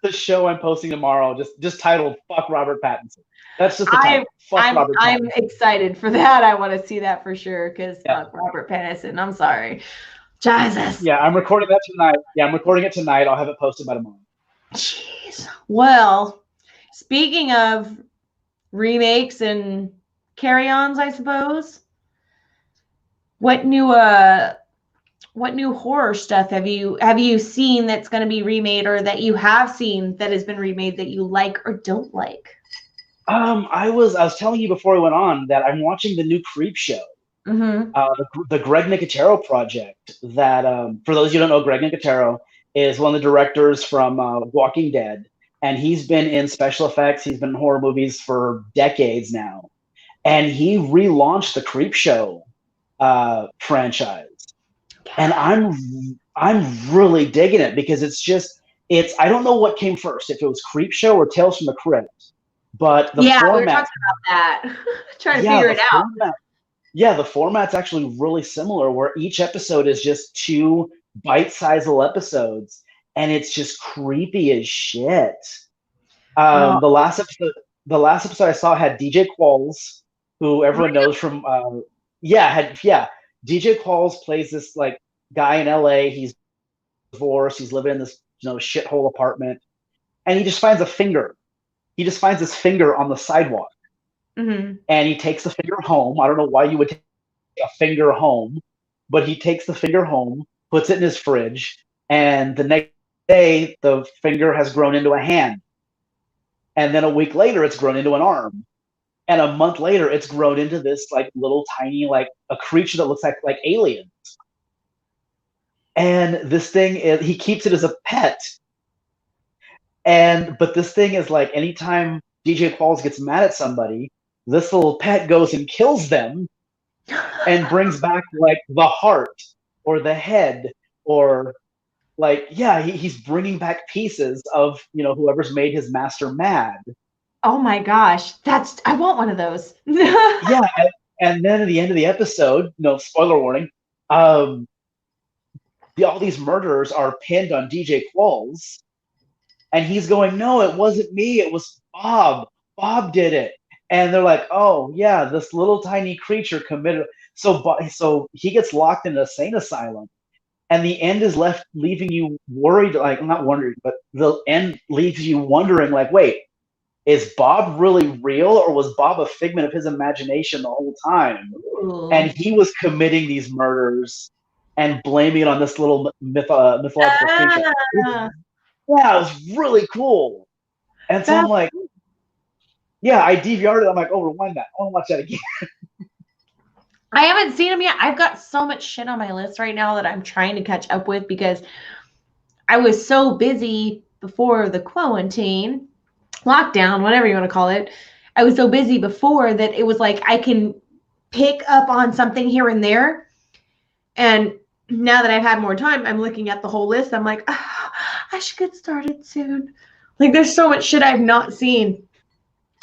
the show I'm posting tomorrow. Just titled "Fuck Robert Pattinson." That's just the type. Fuck Robert I'm Pattinson. excited for that. I want to see that for sure because Yeah. fuck Robert Pattinson. I'm sorry. Jesus. Yeah, I'm recording that tonight. Yeah, I'm recording it tonight. I'll have it posted by tomorrow. Jeez. Well, speaking of remakes and carry-ons, I suppose. What new horror stuff have you seen that's going to be remade, or that you have seen that has been remade that you like or don't like? I was telling you before we went on that I'm watching the new Creep Show. Mm-hmm. The Greg Nicotero project. That for those of you who don't know, Greg Nicotero is one of the directors from Walking Dead, and he's been in special effects. He's been in horror movies for decades now, and he relaunched the Creep Show franchise, and I'm really digging it because it's I don't know what came first, if it was Creep Show or Tales from the Crypt, but the Yeah, we were format. talking about that. Trying to figure it out. Yeah, the format's actually really similar, where each episode is just 2 bite-sized little episodes, and it's just creepy as shit. Oh. The last episode I saw had DJ Qualls, who everyone knows from DJ Qualls plays this like guy in LA. He's divorced. He's living in this shithole apartment, and he just finds a finger. He just finds his finger on the sidewalk. Mm-hmm. And he takes the finger home. I don't know why you would take a finger home, but he takes the finger home, puts it in his fridge, and the next day the finger has grown into a hand. And then a week later it's grown into an arm. And a month later it's grown into this like little tiny, like a creature that looks like aliens. And this thing he keeps it as a pet. But this thing is like, anytime DJ Qualls gets mad at somebody, this little pet goes and kills them and brings back like the heart or the head, or like, yeah, he's bringing back pieces of whoever's made his master mad. Oh my gosh, I want one of those. Yeah, and then at the end of the episode, no spoiler warning, all these murderers are pinned on DJ Qualls, and he's going, no, it wasn't me, it was Bob. Bob did it. And they're like, oh yeah, this little tiny creature committed. So he gets locked in an insane asylum, and the end is leaving you worried, like, not worried, but the end leaves you wondering, like, wait, is Bob really real, or was Bob a figment of his imagination the whole time? Ooh. And he was committing these murders and blaming it on this little mythological creature. Yeah, it was really cool. And so I'm like, yeah, I DVR'd it. I'm like, oh, rewind that. I want to watch that again. I haven't seen them yet. I've got so much shit on my list right now that I'm trying to catch up with, because I was so busy before the quarantine, lockdown, whatever you want to call it. I was so busy before that it was like I can pick up on something here and there. And now that I've had more time, I'm looking at the whole list. I'm like, oh, I should get started soon. Like, there's so much shit I've not seen.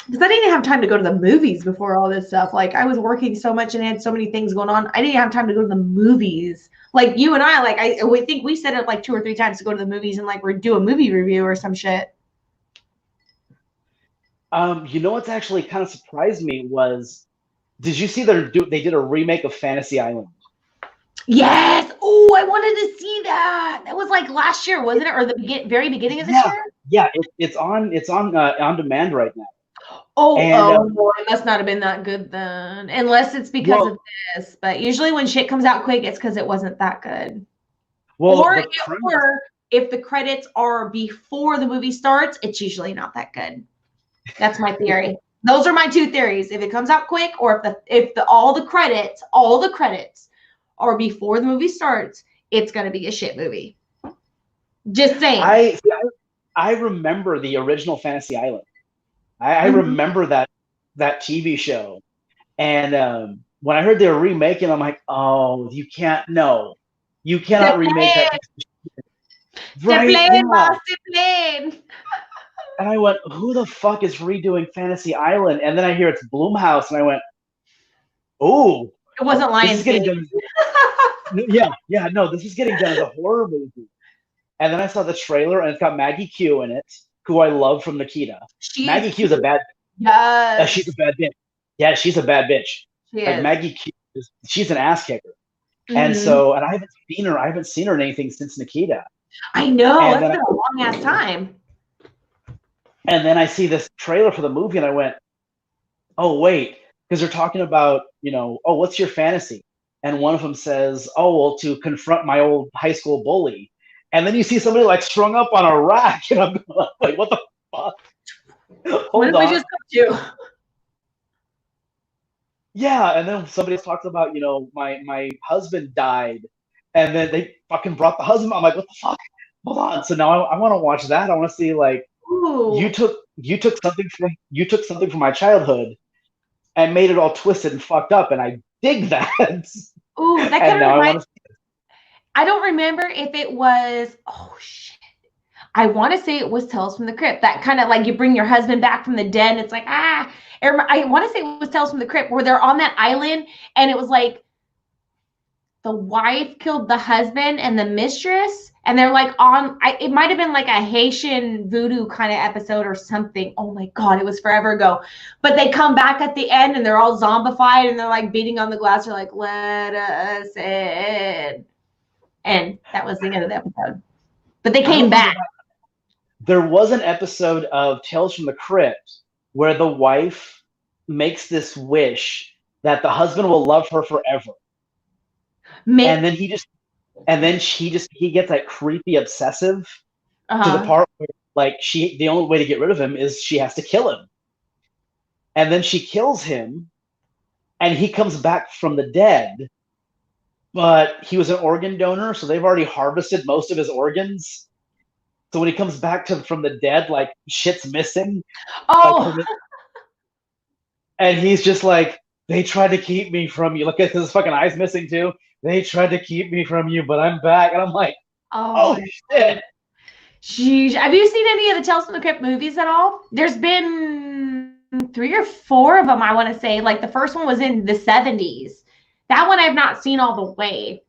Because I didn't have time to go to the movies before all this stuff. Like, I was working so much and had so many things going on. I didn't have time to go to the movies. Like, you and I, like, I think we set it up like 2 or 3 times to go to the movies and like do a movie review or some shit. What's actually kind of surprised me was, did you see they did a remake of Fantasy Island? Yes. Oh, I wanted to see that. That was like last year, wasn't it? Or the very beginning of this year? Yeah, it's on demand right now. Oh, it must not have been that good then, unless it's because of this. But usually when shit comes out quick, it's because it wasn't that good. Well, or if the credits are before the movie starts, it's usually not that good. That's my theory. Those are my 2 theories. If it comes out quick, or if all the credits are before the movie starts, it's gonna be a shit movie. Just saying. I remember the original Fantasy Island. I remember that TV show, and when I heard they were remaking, I'm like, oh, you cannot remake that. Right? And I went, who the fuck is redoing Fantasy Island? And then I hear it's Blumhouse, and I went, oh, it wasn't Lionsgate. No, this is getting done as a horror movie. And then I saw the trailer, and it's got Maggie Q in it, who I love from Nikita. Maggie Q is a bad. She's a Yes, bad bitch. Yeah, she's a bad bitch. she Like is. Maggie Q, she's an ass kicker. And Hmm. so, and I haven't seen her. I haven't seen her in anything since Nikita. I know. And It's then, been a long ass time. I see this trailer for the movie, and I went, "Oh wait," because they're talking about, oh, what's your fantasy? And one of them says, "Oh, well, to confront my old high school bully." And then you see somebody like strung up on a rack, and I'm like, "What the fuck?" What Hold did we on. just go to? Yeah, and then somebody talks about, my husband died, and then they fucking brought the husband. I'm like, what the fuck? Hold on. So now I want to watch that. I want to see, like, you Ooh, took you took something from my childhood and made it all twisted and fucked up, and I dig that. ooh, that kind And of now I reminds. want to. I don't remember if it was. Oh shit. I want to say it was Tales from the Crypt. That kind of like you bring your husband back from the dead. And it's like I want to say it was Tales from the Crypt where they're on that island and it was like the wife killed the husband and the mistress and they're like it might have been like a Haitian voodoo kind of episode or something. Oh my god, it was forever ago. But they come back at the end and they're all zombified and they're like beating on the glass. They're like, let us in. And that was the end of the episode. But they I came don't remember back. that. There was an episode of Tales from the Crypt where the wife makes this wish that the husband will love her forever, and Make then he gets like creepy obsessive to the uh-huh. part where, like, the only way to get rid of him is she has to kill him, and then she kills him, and he comes back from the dead, but he was an organ donor, so they've already harvested most of his organs. So when he comes back from the dead, like, shit's missing, like, Oh, and he's just like, they tried to keep me from you. Look at his fucking eyes missing too. They tried to keep me from you, but I'm back, and I'm like, oh oh my shit. god. Sheesh. Have you seen any of the Tales from the Crypt movies at all? There's been 3 or 4 of them, I want to say. Like the first one was in the 70s. That one I've not seen all the way.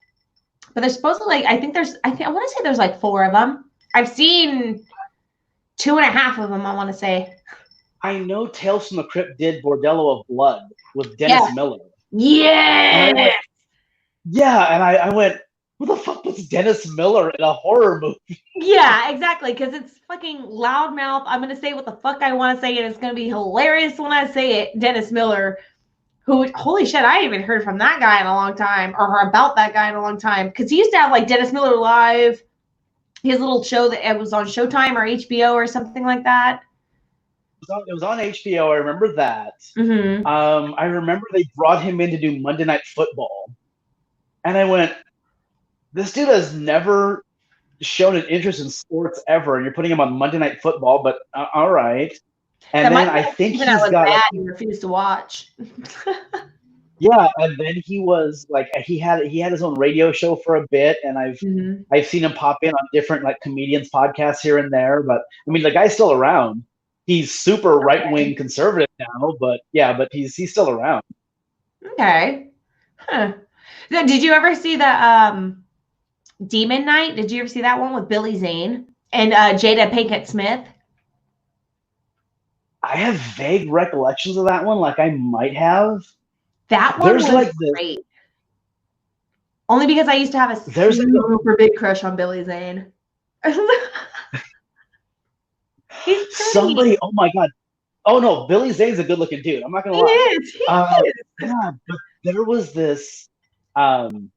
But there's supposedly like I want to say there's like 4 of them. I've seen 2.5 of them, I want to say. I know Tales from the Crypt did Bordello of Blood with Yeah. Dennis Miller. And I Yeah. went, yeah, and I went, who the fuck puts Dennis Miller in a horror movie? Yeah, exactly. Because it's fucking loudmouth. I'm gonna say what the fuck I want to say, and it's gonna be hilarious when I say it. Dennis Miller, who, holy shit, I haven't heard from that guy in a long time, or about that guy in a long time. Because he used to have like Dennis Miller Live, his little show that it was on Showtime or HBO or something like that. It was on HBO. I remember that. Mm-hmm. I remember they brought him in to do Monday Night Football, and I went, this dude has never shown an interest in sports ever, and you're putting him on Monday Night Football, but all right. And That might then be I think something I he's was got, like, bad and refused to watch. yeah, and then he was like, he had his own radio show for a bit, and Mm-hmm. I've seen him pop in on different, like, comedians podcasts here and there, but I mean, the guy's still around. He's super right wing Okay. conservative now, but yeah, but he's still around. Okay. Huh. Did you ever see the Demon Knight? Did you ever see that one with Billy Zane and Jada Pinkett Smith? I have vague recollections of that one, like I might have. That one There's was like this. great. Only because I used to have a There's like super big crush on Billy Zane. He's pretty. somebody. Oh my god. Oh no, Billy Zane's a good looking dude. I'm not gonna He lie. is. He is. Yeah, but there was this. Um,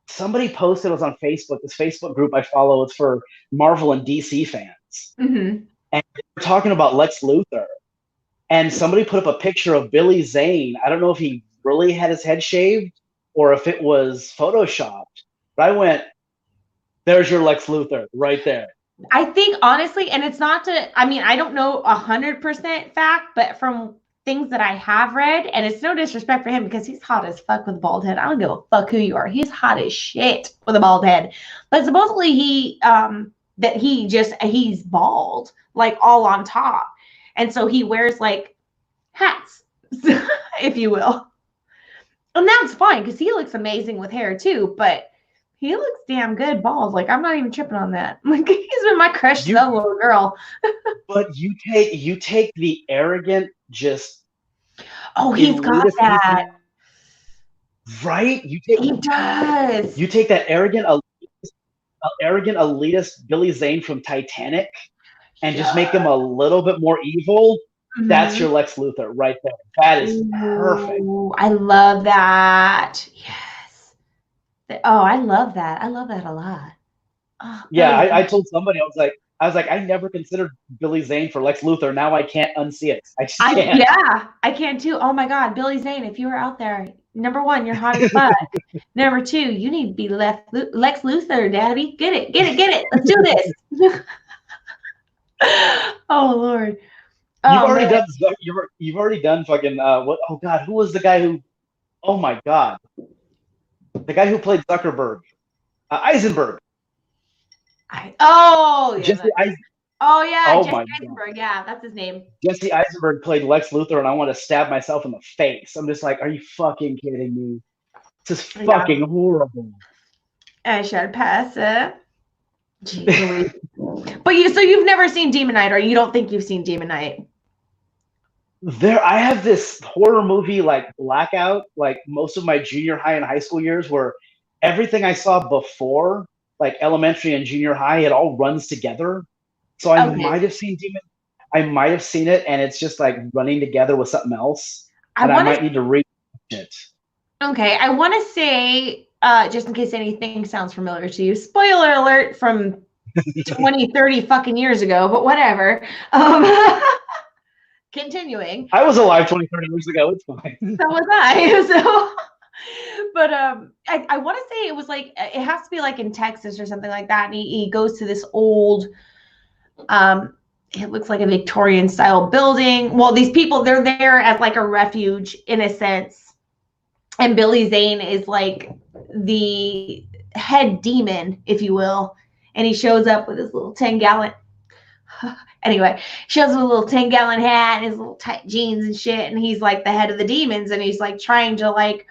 Somebody posted, it was on Facebook. This Facebook group I follow. It's for Marvel and DC fans, Mm-hmm. and we're talking about Lex Luthor. And somebody put up a picture of Billy Zane. I don't know if he really had his head shaved or if it was photoshopped. But I went, "There's your Lex Luthor right there." I think honestly, and it's not to, I mean, I don't know 100% fact, but from things that I have read, and it's no disrespect for him because he's hot as fuck with a bald head. I don't give a fuck who you are. He's hot as shit with a bald head. But supposedly he's bald, like all on top. And so he wears like hats, if you will. And that's fine because he looks amazing with hair too, but He looks damn good, bald. Like, I'm not even tripping on that. Like, he's been my crush since You, I was a little girl. but you take the arrogant, just Oh, he's got elitist piece, that. right? He does. You take that arrogant elitist Billy Zane from Titanic and just make him Yeah. a little bit more evil. That's Mhm. your Lex Luthor right there. That is perfect. Ooh, I love that. Yes. Oh, I love that. I love that a lot. Oh, Yeah, Billy. I told somebody I was like, I never considered Billy Zane for Lex Luthor. Now I can't unsee it. I just can't. Yeah, I can too. Oh my God, Billy Zane, if you were out there, number one, you're hot as fuck. Number two, you need to be Lex Luthor, Daddy. Get it, get it, get it. Let's do this. Oh Lord. You've Oh already man. done you've already done fucking what? Oh God, who was the guy who? Oh my God, the guy who played Zuckerberg, Eisenberg, Oh yeah. Jesse Eisen. Oh yeah, Oh Jesse my God, Eisenberg. Yeah, that's his name. Jesse Eisenberg played Lex Luthor, and I want to stab myself in the face. I'm just like, are you fucking kidding me? This is Yeah. fucking horrible. I should pass it. Jeez Louise. But so you've never seen Demon Knight, or you don't think you've seen Demon Knight? I have this horror movie like blackout, like most of my junior high and high school years, where everything I saw before, like elementary and junior high, it all runs together. So Okay. I might have seen it, and it's just like running together with something else, I and I want to might need to read it. Okay, I want to say, just in case anything sounds familiar to you, spoiler alert from 20, 30 fucking years ago, but whatever. Continuing. I was alive 20, 30 years ago. It's fine. So was I. So, but I want to say it was like, it has to be like in Texas or something like that. And he goes to this old, it looks like a Victorian style building. Well, these people, they're there as like a refuge in a sense. And Billy Zane is like the head demon, if you will. And he shows up with his little 10-gallon. Anyway, shows with a little 10-gallon hat and his little tight jeans and shit. And he's like the head of the demons. And he's like trying to like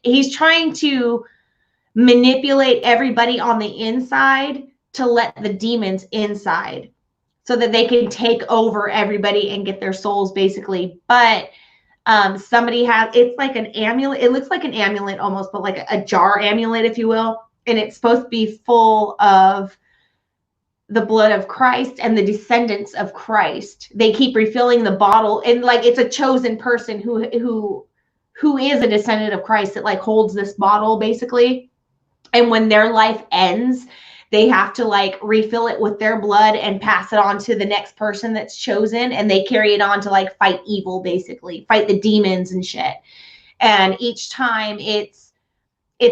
he's trying to manipulate everybody on the inside to let the demons inside so that they can take over everybody and get their souls basically. But somebody has, it's like an amulet. It looks like an amulet almost, but like a jar amulet, if you will. And it's supposed to be full of the blood of Christ and the descendants of Christ. They keep refilling the bottle, and like it's a chosen person who is a descendant of Christ that like holds this bottle basically. And when their life ends, they have to like refill it with their blood and pass it on to the next person that's chosen, and they carry it on to like fight evil, basically fight the demons and shit. And each time it's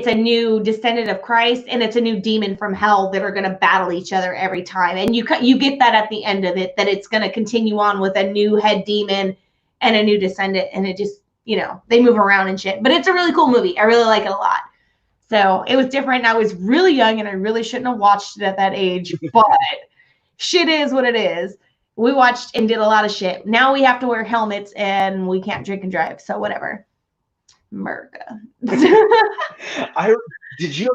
a new descendant of Christ and it's a new demon from hell that are going to battle each other every time. And you get that at the end of it, that it's going to continue on with a new head demon and a new descendant, and it just, they move around and shit. But it's a really cool movie. I really like it a lot. So it was different. I was really young and I really shouldn't have watched it at that age, but shit is what it is. We watched and did a lot of shit. Now we have to wear helmets and we can't drink and drive. So whatever. America. Did you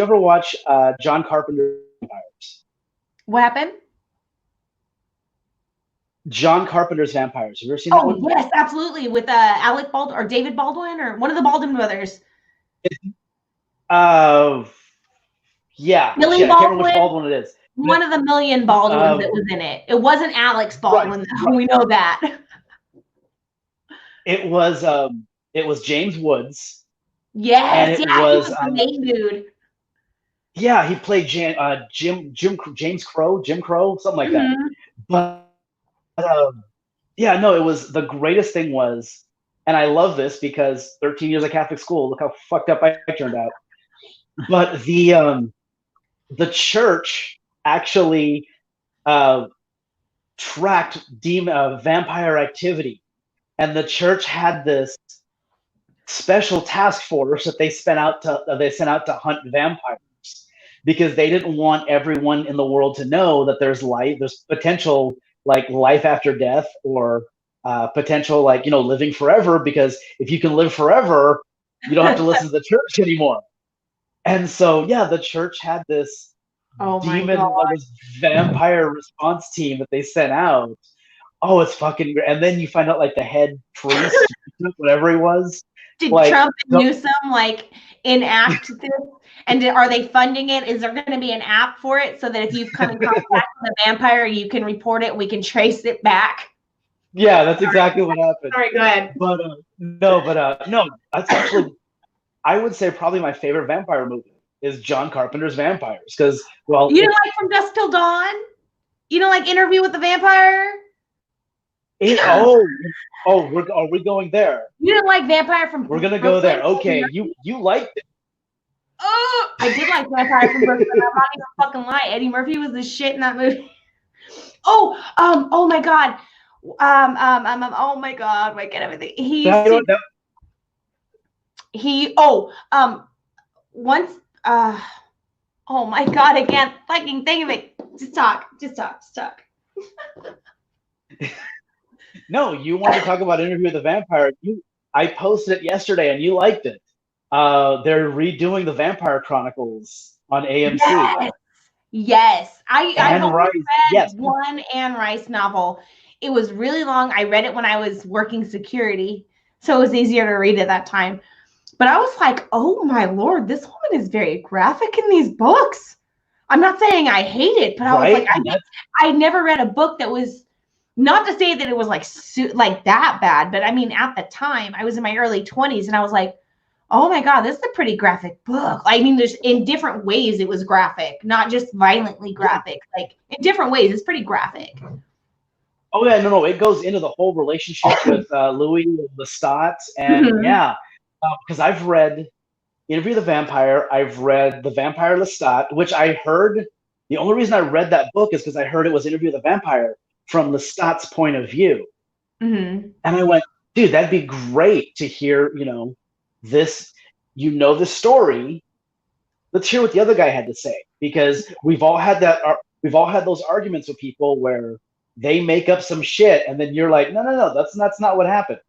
ever watch John Carpenter's Vampires? What happened? John Carpenter's Vampires. Have you ever seen that one? Yes, absolutely. With Alec Baldwin or David Baldwin or one of the Baldwin brothers. Yeah. Billy Shit, I can't remember Baldwin. which Baldwin it is. One of the million Baldwins that was in it. It wasn't Alex Baldwin, though. We know that. It was James Woods. Yes, and he was the main dude. Yeah, he played James Crow, Jim Crow, something like that. But yeah, no, it was the greatest thing was, and I love this because 13 years of Catholic school, look how fucked up I turned out. But the church actually tracked vampire activity, and the church had this special task force that they sent out to hunt vampires, because they didn't want everyone in the world to know that there's potential like life after death, or potential like living forever, because if you can live forever, you don't have to listen to the church anymore. And so, yeah, the church had this Oh my demon, God. this vampire response team that they sent out. Oh, it's fucking great. And then you find out like the head priest, whatever he was, Did like Trump and Newsom like enact this? And are they funding it? Is there going to be an app for it so that if you've come in contact with a vampire, you can report it, we can trace it back? yeah, that's exactly what happened. Sorry, go ahead. But no, that's actually I would say probably my favorite vampire movie is John Carpenter's Vampires because well, You don't like From Dusk Till Dawn? You don't like Interview with the Vampire? oh, are we going there? You didn't like Vampire from We're gonna Brooklyn? go there. Okay, you liked it. Oh, I did like Vampire from Brooklyn. I'm not even fucking lie. Eddie Murphy was the shit in that movie. Oh my God. Oh my God. Wait, get everything. Once, oh my God, I can't fucking think of it. Just talk. No, you want to talk about Interview with the Vampire. I posted it yesterday and you liked it. They're redoing the Vampire Chronicles on AMC. Yes. I Anne Rice, read yes. one Anne Rice novel. It was really long. I read it when I was working security, so it was easier to read at that time. But I was like, oh my Lord, this woman is very graphic in these books. I'm not saying I hate it, but I was like, I never read a book that was, not to say that it was like that bad, but I mean, at the time, I was in my early 20s and I was like, oh my God, this is a pretty graphic book. I mean, there's in different ways it was graphic, not just violently graphic. Like in different ways, it's pretty graphic. Oh yeah, no, it goes into the whole relationship with Louis Lestat, and yeah, because I've read Interview with the Vampire, I've read The Vampire Lestat, which I heard. The only reason I read that book is because I heard it was Interview with the Vampire from Lestat's point of view, and I went, dude, that'd be great to hear. This, the story. Let's hear what the other guy had to say, because we've all had those arguments with people where they make up some shit and then you're like, no, that's not what happened.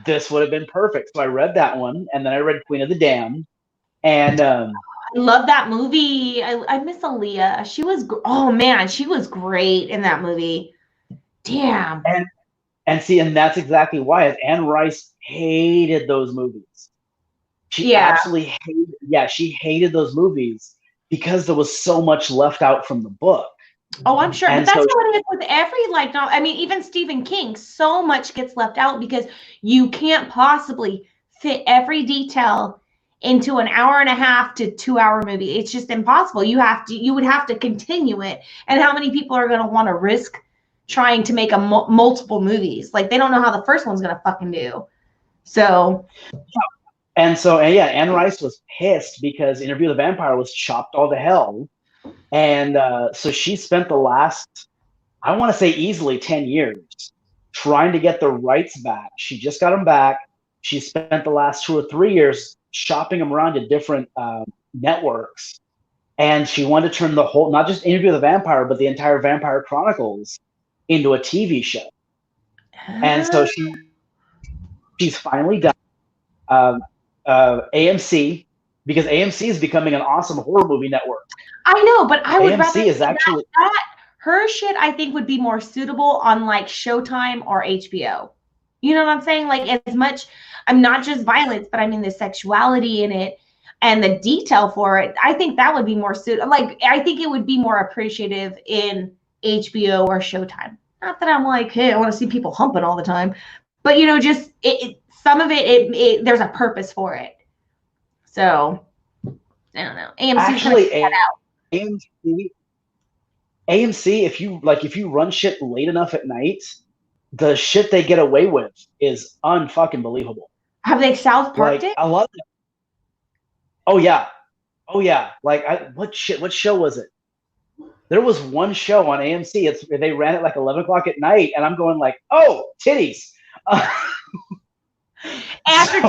This would have been perfect. So I read that one, and then I read Queen of the Damned, and I love that movie. I miss Aaliyah. She was great in that movie. Damn. And that's exactly why Anne Rice hated those movies. She absolutely hated those movies because there was so much left out from the book. Oh, I'm sure. But that's how it is with every novel. I mean, even Stephen King, so much gets left out because you can't possibly fit every detail into an hour and a half to 2 hour movie. It's just impossible. You would have to continue it. And how many people are going to want to risk trying to make multiple movies? Like, they don't know how the first one's going to fucking do. So. And Anne Rice was pissed because Interview with the Vampire was chopped all to hell. And so she spent the last, I want to say easily 10 years trying to get the rights back. She just got them back. She spent the last 2 or 3 years shopping them around to different networks. And she wanted to turn the whole, not just Interview with the Vampire, but the entire Vampire Chronicles into a TV show. And so she's finally done AMC, because AMC is becoming an awesome horror movie network. I know, but I would AMC rather is actually her shit. I think would be more suitable on like Showtime or HBO. You know what I'm saying? Like, as much, I'm not just violence, but I mean the sexuality in it and the detail for it. I think that would be more suitable. Like, I think it would be more appreciative in HBO or Showtime. Not that I'm like, hey, I want to see people humping all the time, but just some of it, there's a purpose for it. So I don't know. AMC, if you run shit late enough at night, the shit they get away with is unfucking believable. Have they South Parked it? A lot of them. Oh yeah. Like, what show was it? There was one show on AMC. They ran it like 11 o'clock at night, and I'm going like, oh, titties. After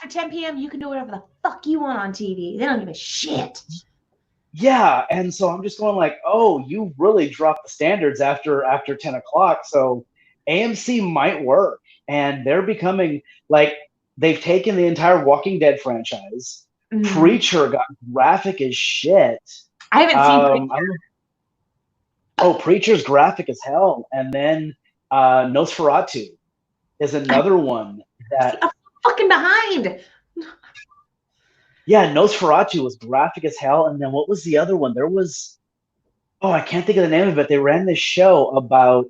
10 p.m., you can do whatever the fuck you want on TV. They don't give a shit. Yeah, and so I'm just going like, oh, you really dropped the standards after 10 o'clock. So AMC might work, and they're becoming like, they've taken the entire Walking Dead franchise, Mhm. Preacher got graphic as shit. I haven't seen Preacher. I don't know. Oh, Preacher's graphic as hell. And then Nosferatu is another one that, I'm fucking behind. yeah, Nosferatu was graphic as hell. And then what was the other one? There was, oh, I can't think of the name of it. They ran this show about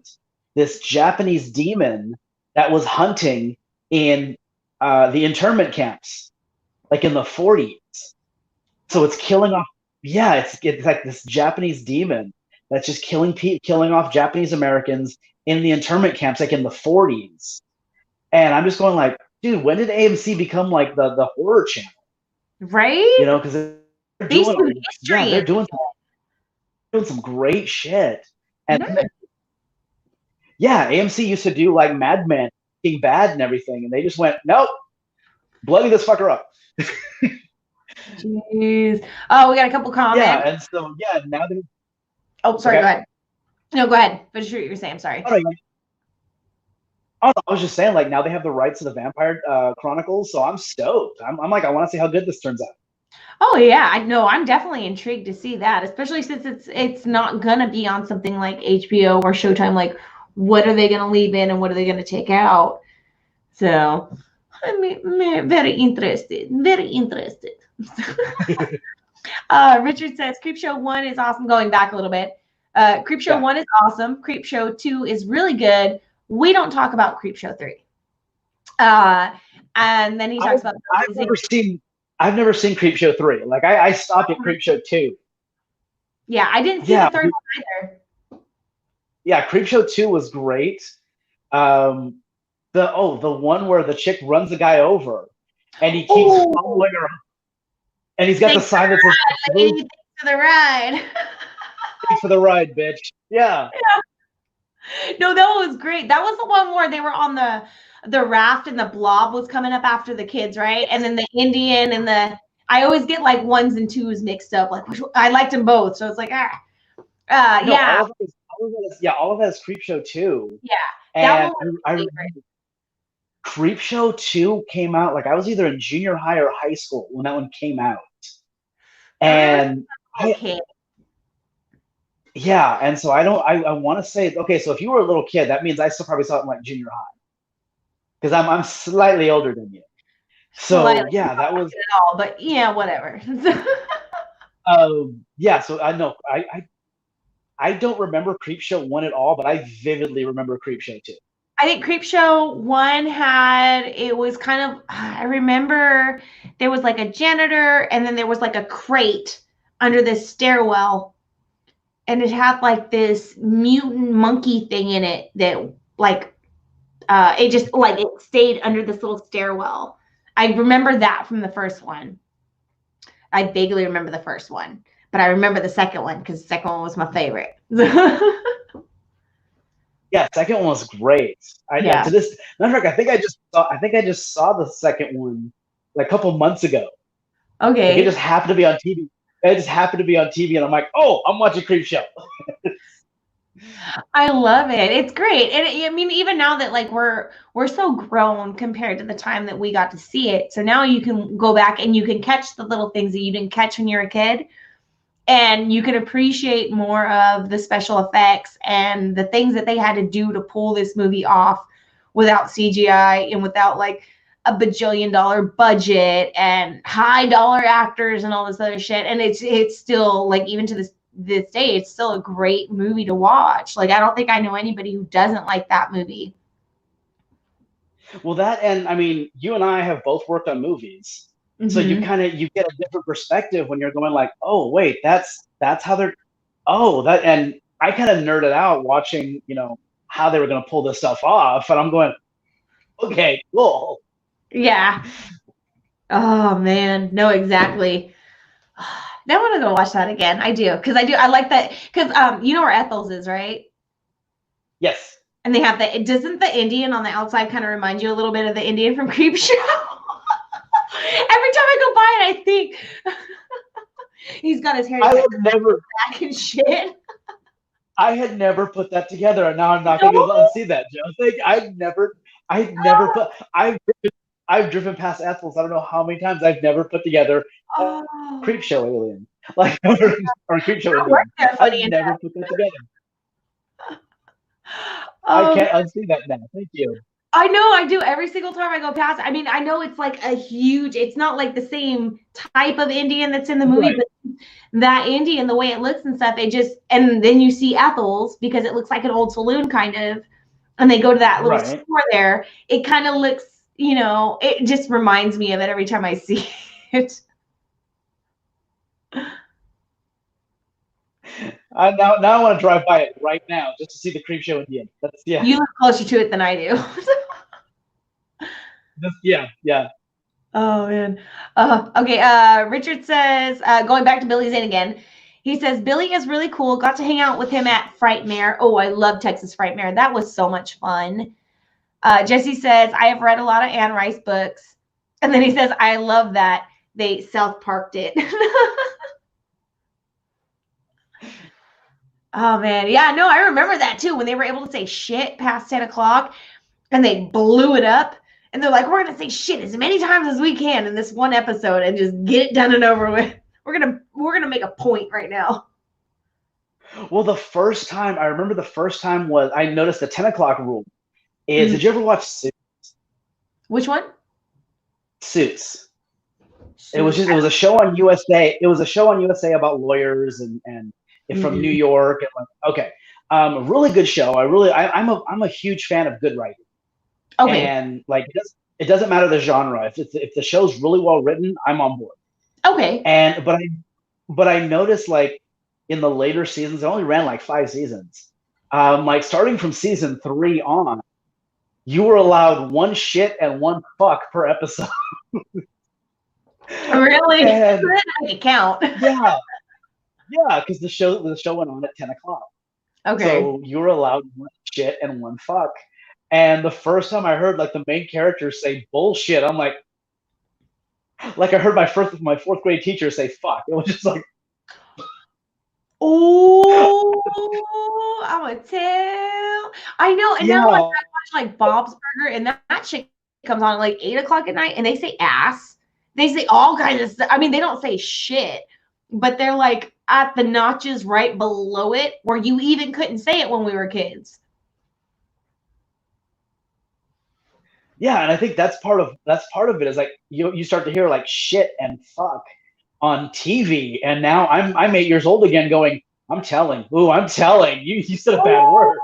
this Japanese demon that was hunting in the internment camps, like in the 40s. So it's killing off. Yeah, it's like this Japanese demon that's just killing off Japanese Americans in the internment camps, like in the 40s. And I'm just going like, dude, when did AMC become like the horror channel? You Right? know, because they're They used to do doing, yeah, history and doing some great shit. And no. yeah, AMC used to do like Mad Men, Being Bad and everything, and they just went, nope, bloody this fucker up. Jeez. Oh, we got a couple Yeah, comments. and so yeah, now they Oh, sorry, go okay. ahead. No, go ahead. Finish what you're saying. Sorry. Oh, no, oh, I was just saying, like now they have the rights to the Vampire Chronicles, so I'm stoked. I'm like, I want to see how good this turns out. Oh yeah, I know. I'm definitely intrigued to see that, especially since it's not gonna be on something like HBO or Showtime. Like, what are they gonna leave in and what are they gonna take out? So, I mean, very interested. Very interested. Richard says Creepshow 1 is awesome. Going back a little bit. Creepshow Yeah, 1 is awesome. Creepshow 2 is really good. We don't talk about Creepshow 3. And then he talks about I've never seen I've never seen Creepshow 3. Like I stopped at Creepshow 2. yeah, I didn't see the Yeah, third one either. yeah, Creepshow 2 was great. Um, the one where the chick runs the guy over and he keeps Oh, following her and he's got the thanks for sign that the says ride, lady. Thanks for the ride. "Thanks for the ride, bitch." Yeah. No, that was great. That was the one where they were on the raft and the blob was coming up after the kids, right? And then the Indian and the I always get like ones and twos mixed up. Like I liked them both, so it's like No, yeah, all of that is Creepshow 2. yeah. That And one was I my remember favorite. Creepshow 2 came out like I was either in junior high or high school when that one came out. I was And I okay. yeah, and so I want to say okay, so if you were a little kid, that means I still probably saw it in like junior high because I'm slightly older than you. So Slightly yeah, not that was at all, but yeah, whatever. yeah. So I know I don't remember Creepshow 1 at all, but I vividly remember Creepshow 2. I think Creepshow 1 had it was kind of I remember there was like a janitor and then there was like a crate under this stairwell and it had like this mutant monkey thing in it that like it just like it stayed under this little stairwell. I remember that from the first one. I vaguely remember the first one, but I remember the second one because the second one was my favorite. Yeah, second one was great. Yeah, Yeah. to this matter of fact, I think I just saw the second one like a couple months ago. Like it just Okay. happened to be on TV. It just happened to be on TV, and I'm like, oh, I'm watching Creepshow. I love it. It's great. And I mean, even now that like we're so grown compared to the time that we got to see it. So now you can go back and you can catch the little things that you didn't catch when you were a kid. And you can appreciate more of the special effects and the things that they had to do to pull this movie off without CGI and without like a bajillion-dollar budget and high dollar actors and all this other shit. And it's still like even to this day, it's still a great movie to watch. Like I don't think I know anybody who doesn't like that movie. Well, that and I mean, you and I have both worked on movies, so Mm-hmm. you get a different perspective when you're going like, oh wait, that's how they're oh that and I kind of nerded out watching how they were going to pull this stuff off, and I'm going, okay, cool. Yeah. Oh man, no, exactly. Now I want to go watch that again. I do because I do. I like that because you know where Ethel's is, right? Yes, And they have the doesn't the Indian on the outside kind of remind you a little bit of the Indian from Creepshow? Every time I go by it, I think he's got his hair I had never back and shit. I had never put that together, and now I'm not going to be able to No, unsee that, Joe. Like, I never put. I've driven past Ethel's. I don't know how many times. I've never put together a creep Oh, show alien, like or creep show I worked Indian. there, I've funny never enough. put that together. I Oh, can't unsee that now. Thank you. I know I do every single time I go past. I mean, I know it's like a huge, it's not like the same type of Indian that's in the movie, Right, but that Indian, the way it looks and stuff, it just, and then you see Ethel's because it looks like an old saloon kind of, and they go to that little right. store there. It kind of looks, it just reminds me of it every time I see it. Now I want to drive by it right now just to see the creep show Indian. That's yeah. You look closer to it than I do. Yeah. Oh man. Okay. Richard says, going back to Billy Zane again. He says Billy is really cool. Got to hang out with him at Frightmare. Oh, I love Texas Frightmare. That was so much fun. Jesse says I have read a lot of Anne Rice books, and then he says I love that they South Parked it. Oh man, yeah, no, I remember that too when they were able to say shit past 10 o'clock, and they blew it up. And they're like, we're gonna say shit as many times as we can in this one episode and just get it done and over with. We're gonna make a point right now. Well, I remember the first time was I noticed the 10 o'clock rule is. Mm. Did you ever watch Which one? Suits? It was a show on USA. It was a show on USA about lawyers and from New York. And okay, really good show. I'm a huge fan of good writing. Okay. And like it doesn't matter the genre. If the show's really well written, I'm on board. Okay. And but I noticed like in the later seasons, it only ran like 5 seasons. Like starting from season 3 on, you were allowed one shit and one fuck per episode. Really? And, that doesn't count. yeah, because the show went on at 10 o'clock. Okay. So you were allowed one shit and one fuck. And the first time I heard like the main characters say bullshit, I'm like I heard my fourth grade teacher say fuck. It was just like, oh, I'm gonna tell. I know, and now like, I watch like Bob's Burger, and that shit comes on at like 8 o'clock at night, and they say ass. They say all kinds of stuff. I mean, they don't say shit, but they're like at the notches right below it, where you even couldn't say it when we were kids. yeah, and I think that's part of it is like you start to hear like shit and fuck on TV, and now I'm 8 years old again, going, I'm telling you said a bad word.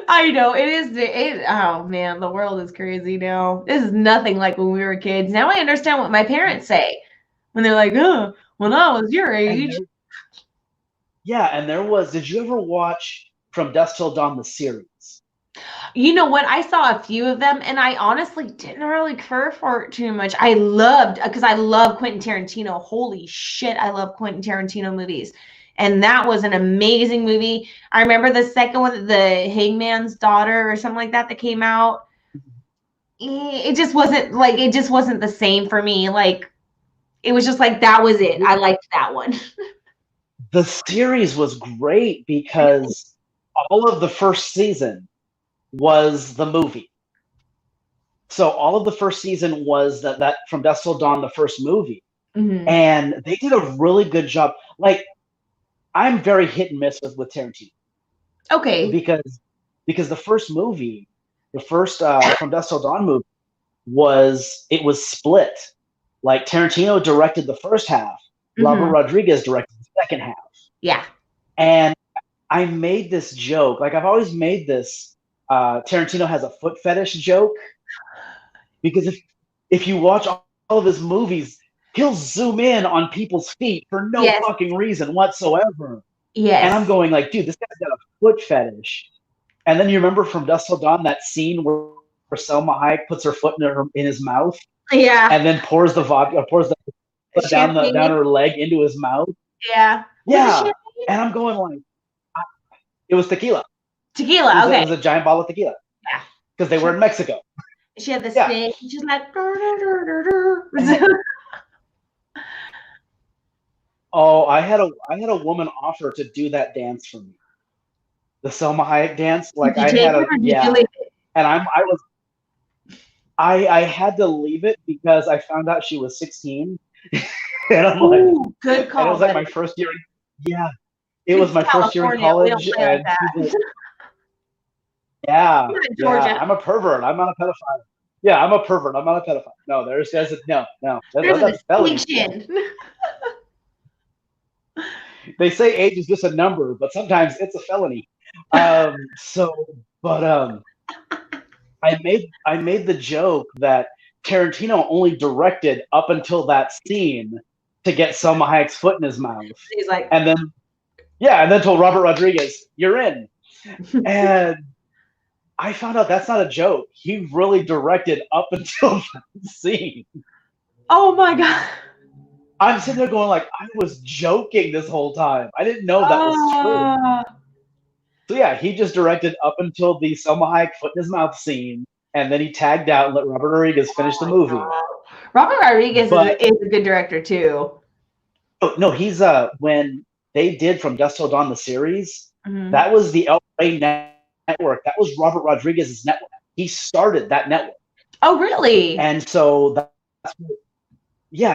I know it is. Oh man, the world is crazy now. This is nothing like when we were kids. Now I understand what my parents say when they're like, "Oh, when I was your age." And there was. Did you ever watch From Dusk Till Dawn, the series? You know what? I saw a few of them, and I honestly didn't really care for it too much. I loved because I love Quentin Tarantino. Holy shit, I love Quentin Tarantino movies. And that was an amazing movie. I remember the second one, the Hangman's Daughter or something like that came out. It just wasn't the same for me. Like it was just like that was it. I liked that one. The series was great because all of the first season was the movie. So all of the first season was that From Dusk Till Dawn, the first movie. Mm-hmm. And they did a really good job. Like, I'm very hit and miss with Tarantino. Okay. Because the first movie, the first From Dusk Till Dawn movie was split. Like Tarantino directed the first half, Robert Rodriguez directed the second half. Yeah. And I made this joke. Like I've always made this Tarantino has a foot fetish joke. Because if you watch all of his movies, he'll zoom in on people's feet for no fucking reason whatsoever. Yes. And I'm going like, dude, this guy's got a foot fetish. And then you remember From Dusk Till Dawn, that scene where Selma Hayek puts her foot in his mouth. Yeah. And then pours the vodka, down her leg into his mouth. Yeah. Yeah. And I'm going like, it was tequila. Tequila, okay. It was a giant bottle of tequila. Yeah. Because they were in Mexico. She had this thing. She's like, oh, I had a woman offer to do that dance for me. The Selma Hayek dance. Like I had a and I was I had to leave it because I found out she was 16, and I'm like, Oh, good and it call, was like buddy. my first year. Yeah, it was It's my first year in California. We don't college, play like and that. she's like, yeah, We're in yeah, Georgia. I'm a pervert. I'm not a pedophile. Yeah, I'm a pervert. I'm not a pedophile. No, there's a, no, no, There's a that's felony. distinction. They say age is just a number, but sometimes it's a felony. So, but I made the joke that Tarantino only directed up until that scene to get Selma Hayek's foot in his mouth, He's like, and then yeah, and then told Robert Rodriguez, "You're in." And I found out that's not a joke. He really directed up until that scene. oh my God. I'm sitting there going like, I was joking this whole time. I didn't know that was true. Uh, So yeah, he just directed up until the Selma Hayek foot in his mouth scene, and then he tagged out and let Robert Rodriguez finish the movie. Robert Rodriguez But is a good director too. no, he's when they did From Dusk Till Dawn the series, Mhm. that was the El Rey network. That was Robert Rodriguez's network. He started that network, Oh, really? and so that's yeah,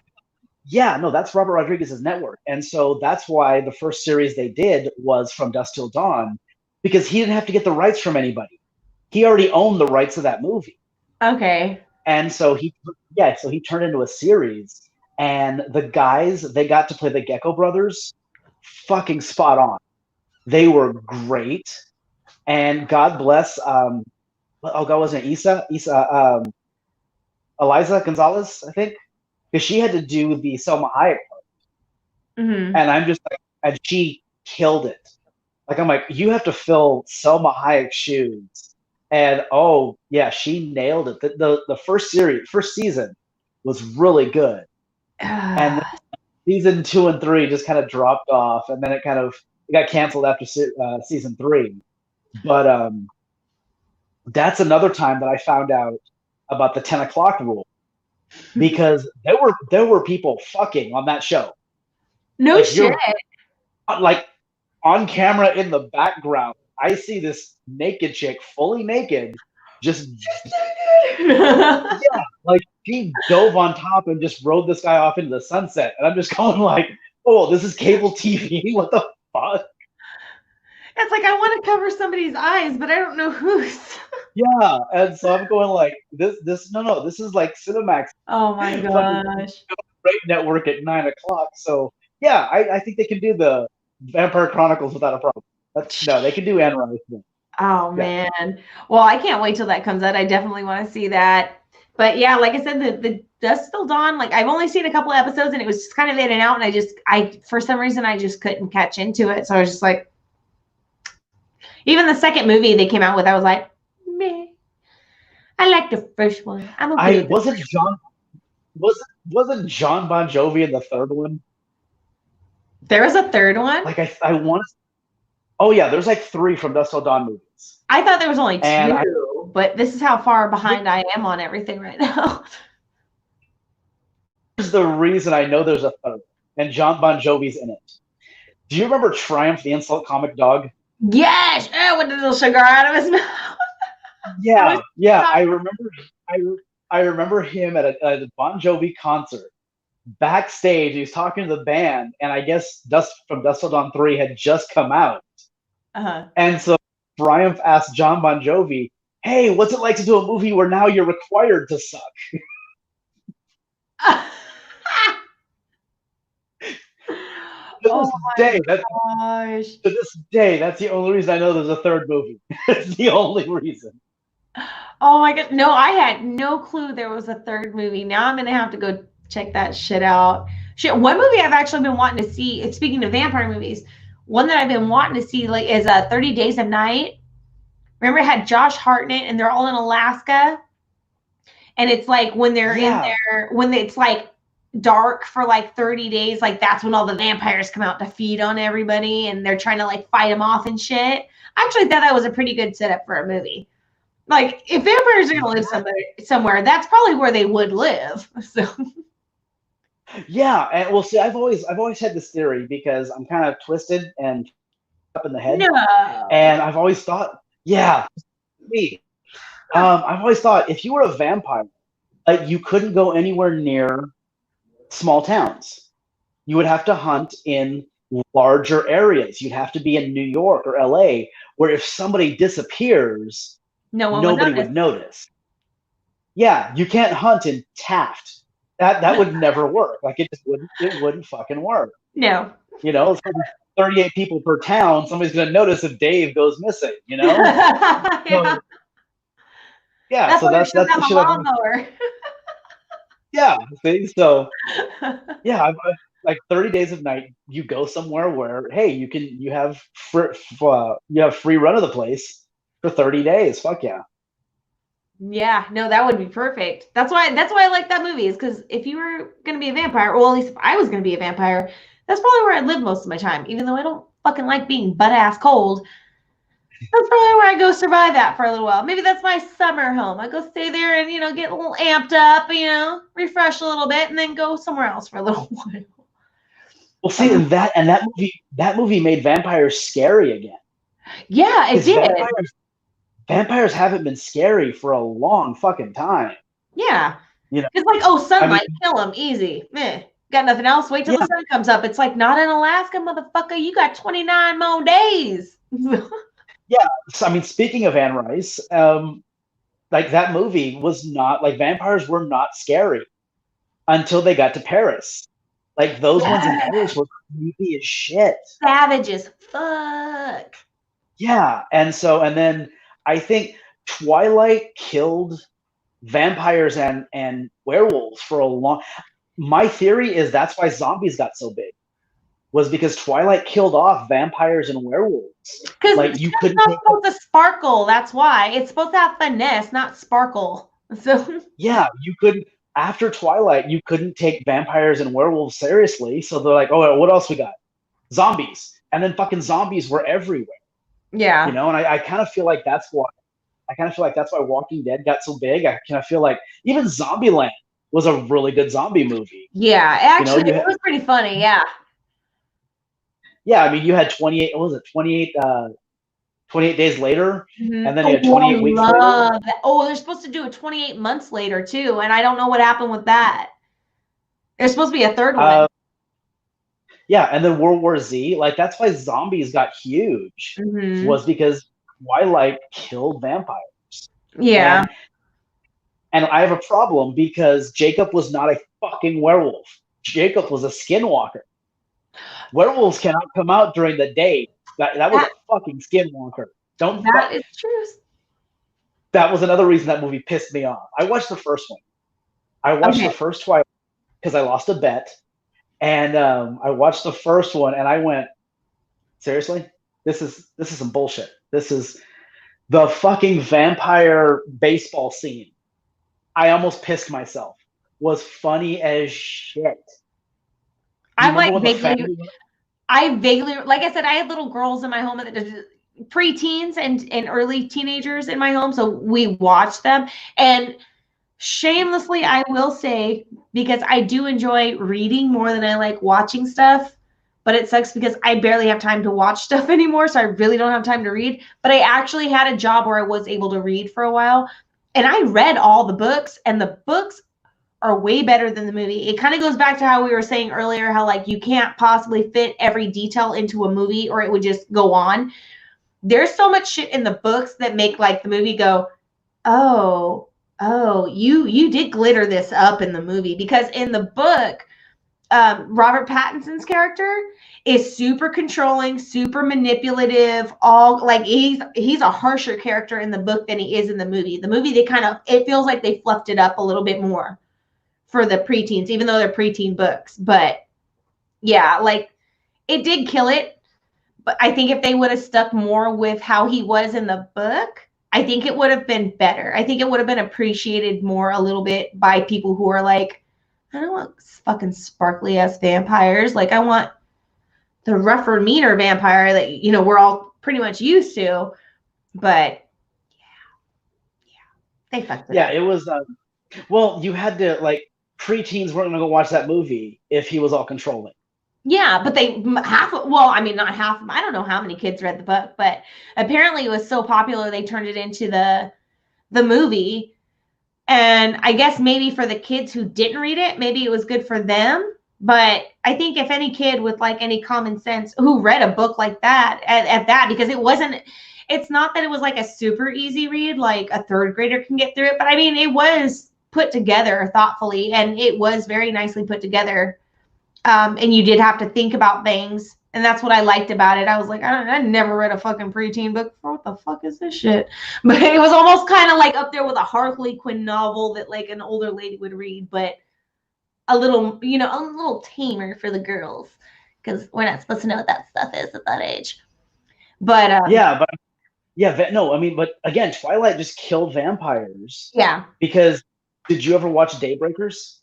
yeah, no, that's Robert Rodriguez's network, and so that's why the first series they did was From Dusk Till Dawn, because he didn't have to get the rights from anybody. He already owned the rights to that movie. Okay. And so he turned into a series, and the guys they got to play the Gecko brothers, fucking spot on. They were great, and God bless. Oh God, wasn't it Eliza Gonzalez? I think because she had to do the Selma Hayek, Hmm. and I'm just like, and she killed it. Like I'm like, you have to fill Selma Hayek's shoes, and oh yeah, she nailed it. The first season was really good, and then season 2 and 3 just kind of dropped off, and then it got canceled after season 3. But that's another time that I found out about the 10 o'clock rule, because there were people fucking on that show. No Like shit. you're like on camera in the background, I see this naked chick, fully naked, just yeah, like she dove on top and just rode this guy off into the sunset, and I'm just going like, oh, this is cable TV. What the fuck? It's like I want to cover somebody's eyes, but I don't know whose. Yeah, and so I'm going like, no, this is like Cinemax Oh my fucking gosh. great network at 9 o'clock. So yeah, I think they can do the Vampire Chronicles without a problem. No, they can do Anne Rice. Oh Yeah. man. Well, I can't wait till that comes out. I definitely want to see that. But yeah, like I said, the Dusk Till Dawn, like I've only seen a couple of episodes and it was just kind of in and out, and I for some reason I just couldn't catch into it. So I was just like, even the second movie they came out with, I was like, meh. I like the first one. I'm okay. I wasn't John wasn't John Bon Jovi in the third one? There was a third one. Like I want to. Oh yeah, there's like 3 From Dusk Till Dawn movies. I thought there was only And two, but this is how far behind I am on everything right now. here's the reason I know there's a third, and John Bon Jovi's in it. Do you remember Triumph, the Insult Comic Dog? Yes, with the little cigar out of his mouth. Yeah, yeah. I remember him at a Bon Jovi concert. Backstage, he was talking to the band, and I guess From Dusk Till Dawn 3 had just come out. Uh-huh. And so Triumph asked John Bon Jovi, hey, what's it like to do a movie where now you're required to suck? Oh to gosh. this day, that's the only reason I know there's a third movie. It's the only reason. Oh my god. No, I had no clue there was a third movie. Now I'm gonna have to go check that shit out. Shit, one movie I've actually been wanting to see, speaking of vampire movies, one that I've been wanting to see like is 30 Days of Night. Remember it had Josh Hartnett and they're all in Alaska? And it's like when they're in there, when it's like dark for like 30 days, like that's when all the vampires come out to feed on everybody and they're trying to like fight them off and shit. I actually thought that was a pretty good setup for a movie. Like if vampires are gonna live somewhere, that's probably where they would live. So yeah, and well, see, I've always had this theory because I'm kind of twisted and up in the head, no. and I've always thought, yeah, me. I've always thought if you were a vampire, like you couldn't go anywhere near small towns. You would have to hunt in larger areas. You'd have to be in New York or LA, where if somebody disappears, No one would nobody notice. would notice. Yeah, you can't hunt in Taft. That would never work. Like it wouldn't fucking work. No. You know, it's 38 people per town. Somebody's gonna notice if Dave goes missing, you know? Yeah. So yeah, That's so why we that's should that's the have a shit I've lawnmower. yeah, see? So yeah, like 30 days of night, you go somewhere where hey, you have free run of the place for 30 days. Fuck yeah. Yeah, no, that would be perfect. That's why I like that movie, is because if you were gonna be a vampire, or well, at least if I was gonna be a vampire, that's probably where I'd live most of my time. Even though I don't fucking like being butt ass cold, that's probably where I go survive that for a little while. Maybe that's my summer home. I go stay there and get a little amped up, refresh a little bit, and then go somewhere else for a little while. Well, see, that movie made vampires scary again. Yeah, it Because did. vampires haven't been scary for a long fucking time. Yeah. You know, It's like, oh, I mean, sunlight, kill them, easy. Meh. Got nothing else. Wait till yeah, the sun comes up. It's like, not in Alaska, motherfucker. You got 29 more days. yeah. So, I mean, speaking of Anne Rice, like that movie was not like vampires were not scary until they got to Paris. Like those ones in Paris were creepy as shit. Savages. Fuck. Yeah, and then I think Twilight killed vampires and werewolves for a long. My theory is that's why zombies got so big, was because Twilight killed off vampires and werewolves. Because Like it's you couldn't not take supposed to sparkle. That's why. It's supposed to have finesse, not sparkle. So, yeah, you couldn't after Twilight, you couldn't take vampires and werewolves seriously. So they're like, oh, what else we got? Zombies. And then fucking zombies were everywhere, yeah. and I kind of feel like that's why Walking Dead got so big. I kind of feel like even Zombieland was a really good zombie movie. Yeah. Actually, it was pretty funny. Yeah. Yeah, I mean, you had 28. What was it? 28 days later, and then you had Oh, I 28 weeks later. love that. Oh, they're supposed to do it 28 months later too, and I don't know what happened with that. There's supposed to be a third one. Yeah, and then World War Z. Like that's why zombies got huge, was because Twilight killed vampires. Yeah. And I have a problem because Jacob was not a fucking werewolf. Jacob was a skinwalker. Werewolves cannot come out during the day. That was a fucking skinwalker. That is true. That was another reason that movie pissed me off. I watched the first one. I watched the first Twilight because I lost a bet, and I watched the first one and I went, seriously, this is some bullshit. This is the fucking vampire baseball scene. I almost pissed myself. Was funny as shit. I vaguely, like I said, I had little girls in my home, preteens and early teenagers in my home, so we watched them. And shamelessly, I will say, because I do enjoy reading more than I like watching stuff, but it sucks because I barely have time to watch stuff anymore, so I really don't have time to read. But I actually had a job where I was able to read for a while, and I read all the books, and the books are way better than the movie. It kind of goes back to how we were saying earlier, how like you can't possibly fit every detail into a movie or it would just go on. There's so much shit in the books that make like the movie go, oh, you did glitter this up in the movie. Because in the book, Robert Pattinson's character is super controlling, super manipulative. All like he's a harsher character in the book than he is in the movie. The movie, it feels like they fluffed it up a little bit more for the preteens, even though they're preteen books. But yeah, like it did kill it. But I think if they would have stuck more with how he was in the book, I think it would have been better. I think it would have been appreciated more a little bit by people who are like, I don't want fucking sparkly ass vampires. Like I want the rougher, meaner vampire that we're all pretty much used to. But yeah, they fucked it up. Yeah, it was. Well, you had to like preteens weren't going to go watch that movie if he was all controlling. Yeah, but not half. I don't know how many kids read the book, but apparently it was so popular they turned it into the movie. And I guess maybe for the kids who didn't read it, maybe it was good for them. But I think if any kid with like any common sense who read a book like that at that, because it's not that it was like a super easy read, like a third grader can get through it. But I mean, it was put together thoughtfully and it was very nicely put together. And you did have to think about things. And that's what I liked about it. I was like, I never read a fucking preteen book before. What the fuck is this shit? But it was almost kind of like up there with a Harley Quinn novel that like an older lady would read, but a little, a little tamer for the girls because we're not supposed to know what that stuff is at that age. But no, I mean, but again, Twilight just killed vampires. Yeah. Because did you ever watch Daybreakers?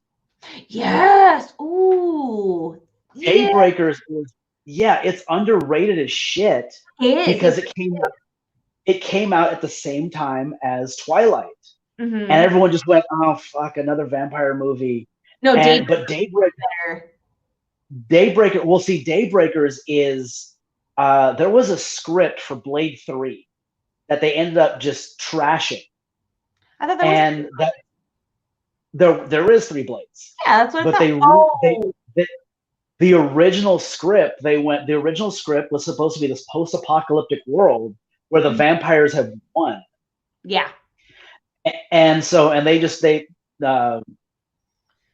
Yes. Ooh. Daybreakers is it's underrated as shit because it came out at the same time as Twilight. Mm-hmm. And everyone just went, oh fuck, another vampire movie. No, but Daybreaker. Well, see, Daybreakers is there was a script for Blade 3 that they ended up just trashing. I thought that there is 3 Blades. Yeah, that's what I thought. The original script, the original script was supposed to be this post-apocalyptic world where the vampires have won. Yeah. And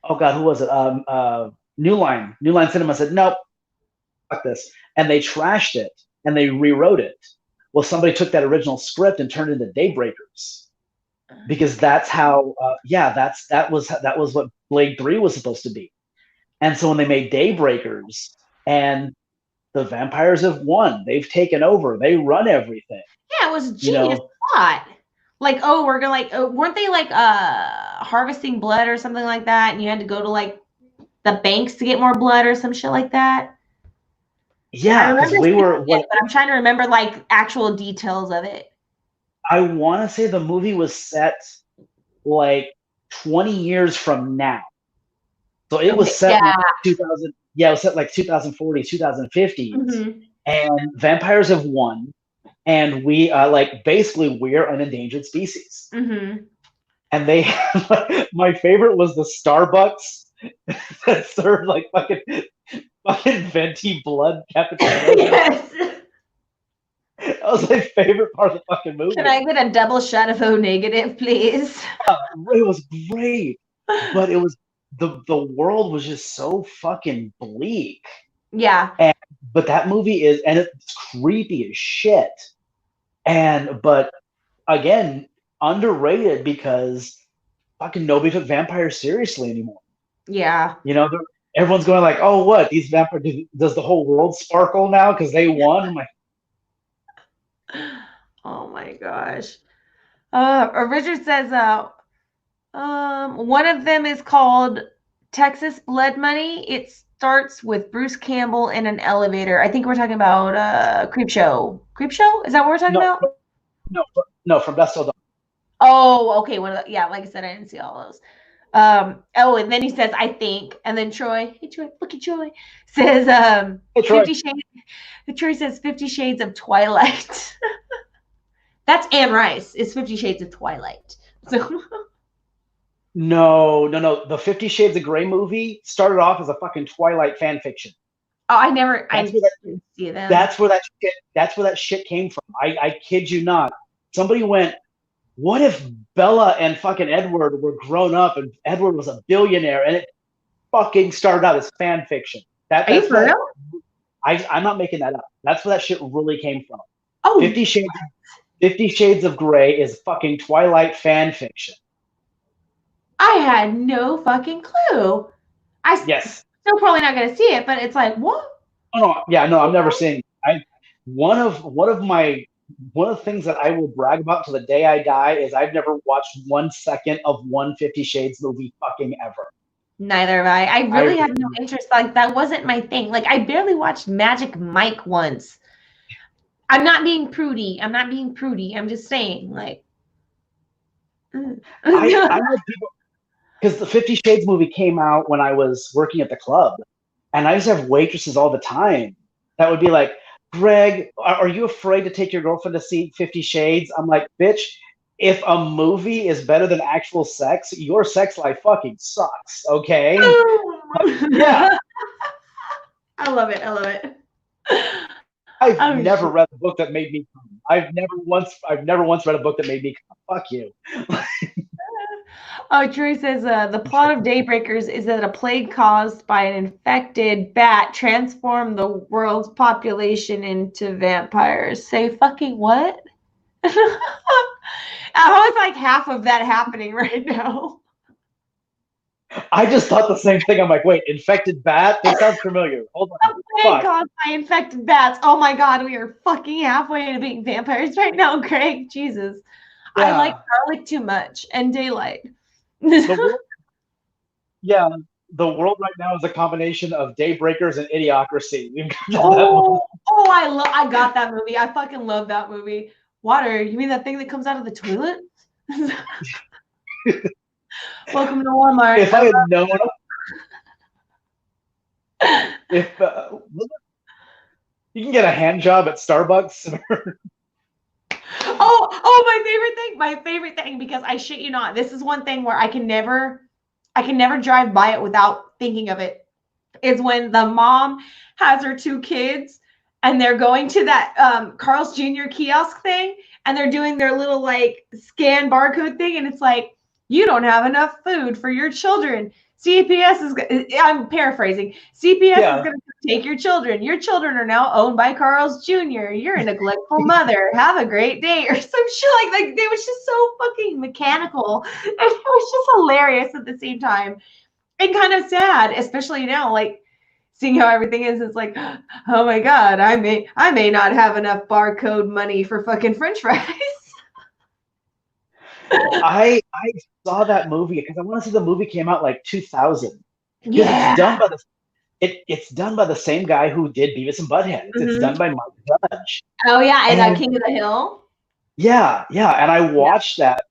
oh God, who was it? New Line Cinema said, nope, fuck this. And they trashed it and they rewrote it. Well, somebody took that original script and turned it into Daybreakers. Because that's how, that was what Blade 3 was supposed to be. And so when they made Daybreakers and the vampires have won, they've taken over, they run everything. Yeah, it was a genius plot. Like, we're gonna weren't they like harvesting blood or something like that? And you had to go to like the banks to get more blood or some shit like that. Yeah, because but I'm trying to remember like actual details of it. I want to say the movie was set like 20 years from now. So it was set like 2000. Yeah, it was set like 2040, 2050. Mm-hmm. And vampires have won. And we basically we're an endangered species. Mm-hmm. And my favorite was the Starbucks that served like fucking venti blood cappuccino. Yes. That was my favorite part of the fucking movie. Can I get a double shot of O negative, please? It was great, but it was the world was just so fucking bleak. Yeah. But that movie it's creepy as shit. But again, underrated because fucking nobody took vampires seriously anymore. Yeah. Everyone's going like, oh, what? These vampires, does the whole world sparkle now because they won? I'm like, oh my gosh. Richard says one of them is called Texas Blood Money. It starts with Bruce Campbell in an elevator. I think we're talking about Creepshow. Creepshow? Is that what we're talking about? No, from Dusk Till Dawn. Oh, okay. Like I said, I didn't see all those. And then he says, I think, and then Troy, hey Troy, look at Troy, says, hey, Troy. 50 Shades. Troy says 50 Shades of Twilight. That's Anne Rice. It's 50 Shades of Twilight. So. No. The 50 Shades of Grey movie started off as a fucking Twilight fan fiction. Oh, I didn't see them. That's where that shit came from. I kid you not. Somebody went, what if Bella and fucking Edward were grown up and Edward was a billionaire, and it fucking started out as fan fiction? Are you for real? I'm not making that up. That's where that shit really came from. Oh, 50 Shades of Grey is fucking Twilight fan fiction. I had no fucking clue. Yes. Still probably not going to see it, but it's like, what? Oh yeah, no, I'm never seeing it. One of the things that I will brag about to the day I die is I've never watched 1 second of one 50 Shades movie fucking ever. Neither have I. I really have no interest. Like, that wasn't my thing. Like, I barely watched Magic Mike once. I'm not being prudy. I'm just saying, like. I know people, because the 50 Shades movie came out when I was working at the club, and I used to have waitresses all the time that would be like, Greg, are you afraid to take your girlfriend to see 50 Shades? I'm like, bitch, if a movie is better than actual sex, your sex life fucking sucks. Okay. Yeah. I love it. I love it. I've Oh never shit. read a book that made me come. I've never once read a book that made me come. Fuck you. Oh, Troy says the plot of Daybreakers is that a plague caused by an infected bat transformed the world's population into vampires. Say fucking what? How is like half of that happening right now? I just thought the same thing. I'm like, wait, infected bat? This sounds familiar. Hold A on. plague Fuck. caused by infected bats. Oh my god, we are fucking halfway to being vampires right now, Craig. Jesus. I like Yeah. garlic too much and daylight. The world, yeah. The world right now is a combination of Daybreakers and Idiocracy. Oh, I got that movie. I fucking love that movie. Water, you mean that thing that comes out of the toilet? Welcome to Walmart. If I had known, if you can get a hand job at Starbucks. My favorite thing, because I shit you not, this is one thing where I can never drive by it without thinking of it, is when the mom has her two kids and they're going to that Carl's Jr. kiosk thing and they're doing their little like scan barcode thing and it's like, you don't have enough food for your children. CPS is, I'm paraphrasing, CPS is Yeah. going to take your children. Your children are now owned by Carl's Jr. You're a neglectful mother. Have a great day or some shit like it was just so fucking mechanical. And it was just hilarious at the same time and kind of sad, especially now, like seeing how everything is. It's like, oh my god, I may not have enough barcode money for fucking French fries. I saw that movie because I want to say the movie came out like 2000 because Yeah. it's done by the same guy who did Beavis and Butthead. It's Mm-hmm. done by Mike Judge. Oh yeah, and And King of the Hill. yeah, and I Yeah. watched that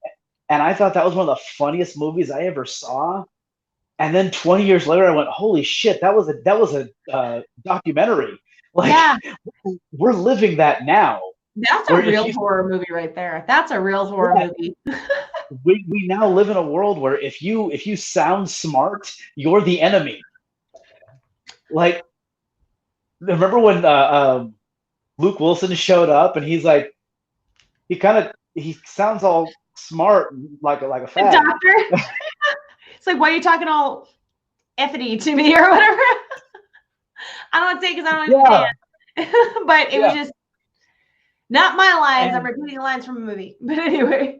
and I thought that was one of the funniest movies I ever saw. And then 20 years later, I went, "Holy shit, that was a documentary." Like Yeah, we're living that now. that's a Where if real you horror movie right there. That's a real horror yeah, movie. we now live in a world where if you sound smart, you're the enemy. Like remember when Luke Wilson showed up and he's like he sounds all smart like a The fag. doctor. It's like, why are you talking all effity to me or whatever? I don't want to say because I don't Yeah, understand. But it was yeah. just not my lines. I'm And repeating lines from a movie. But anyway.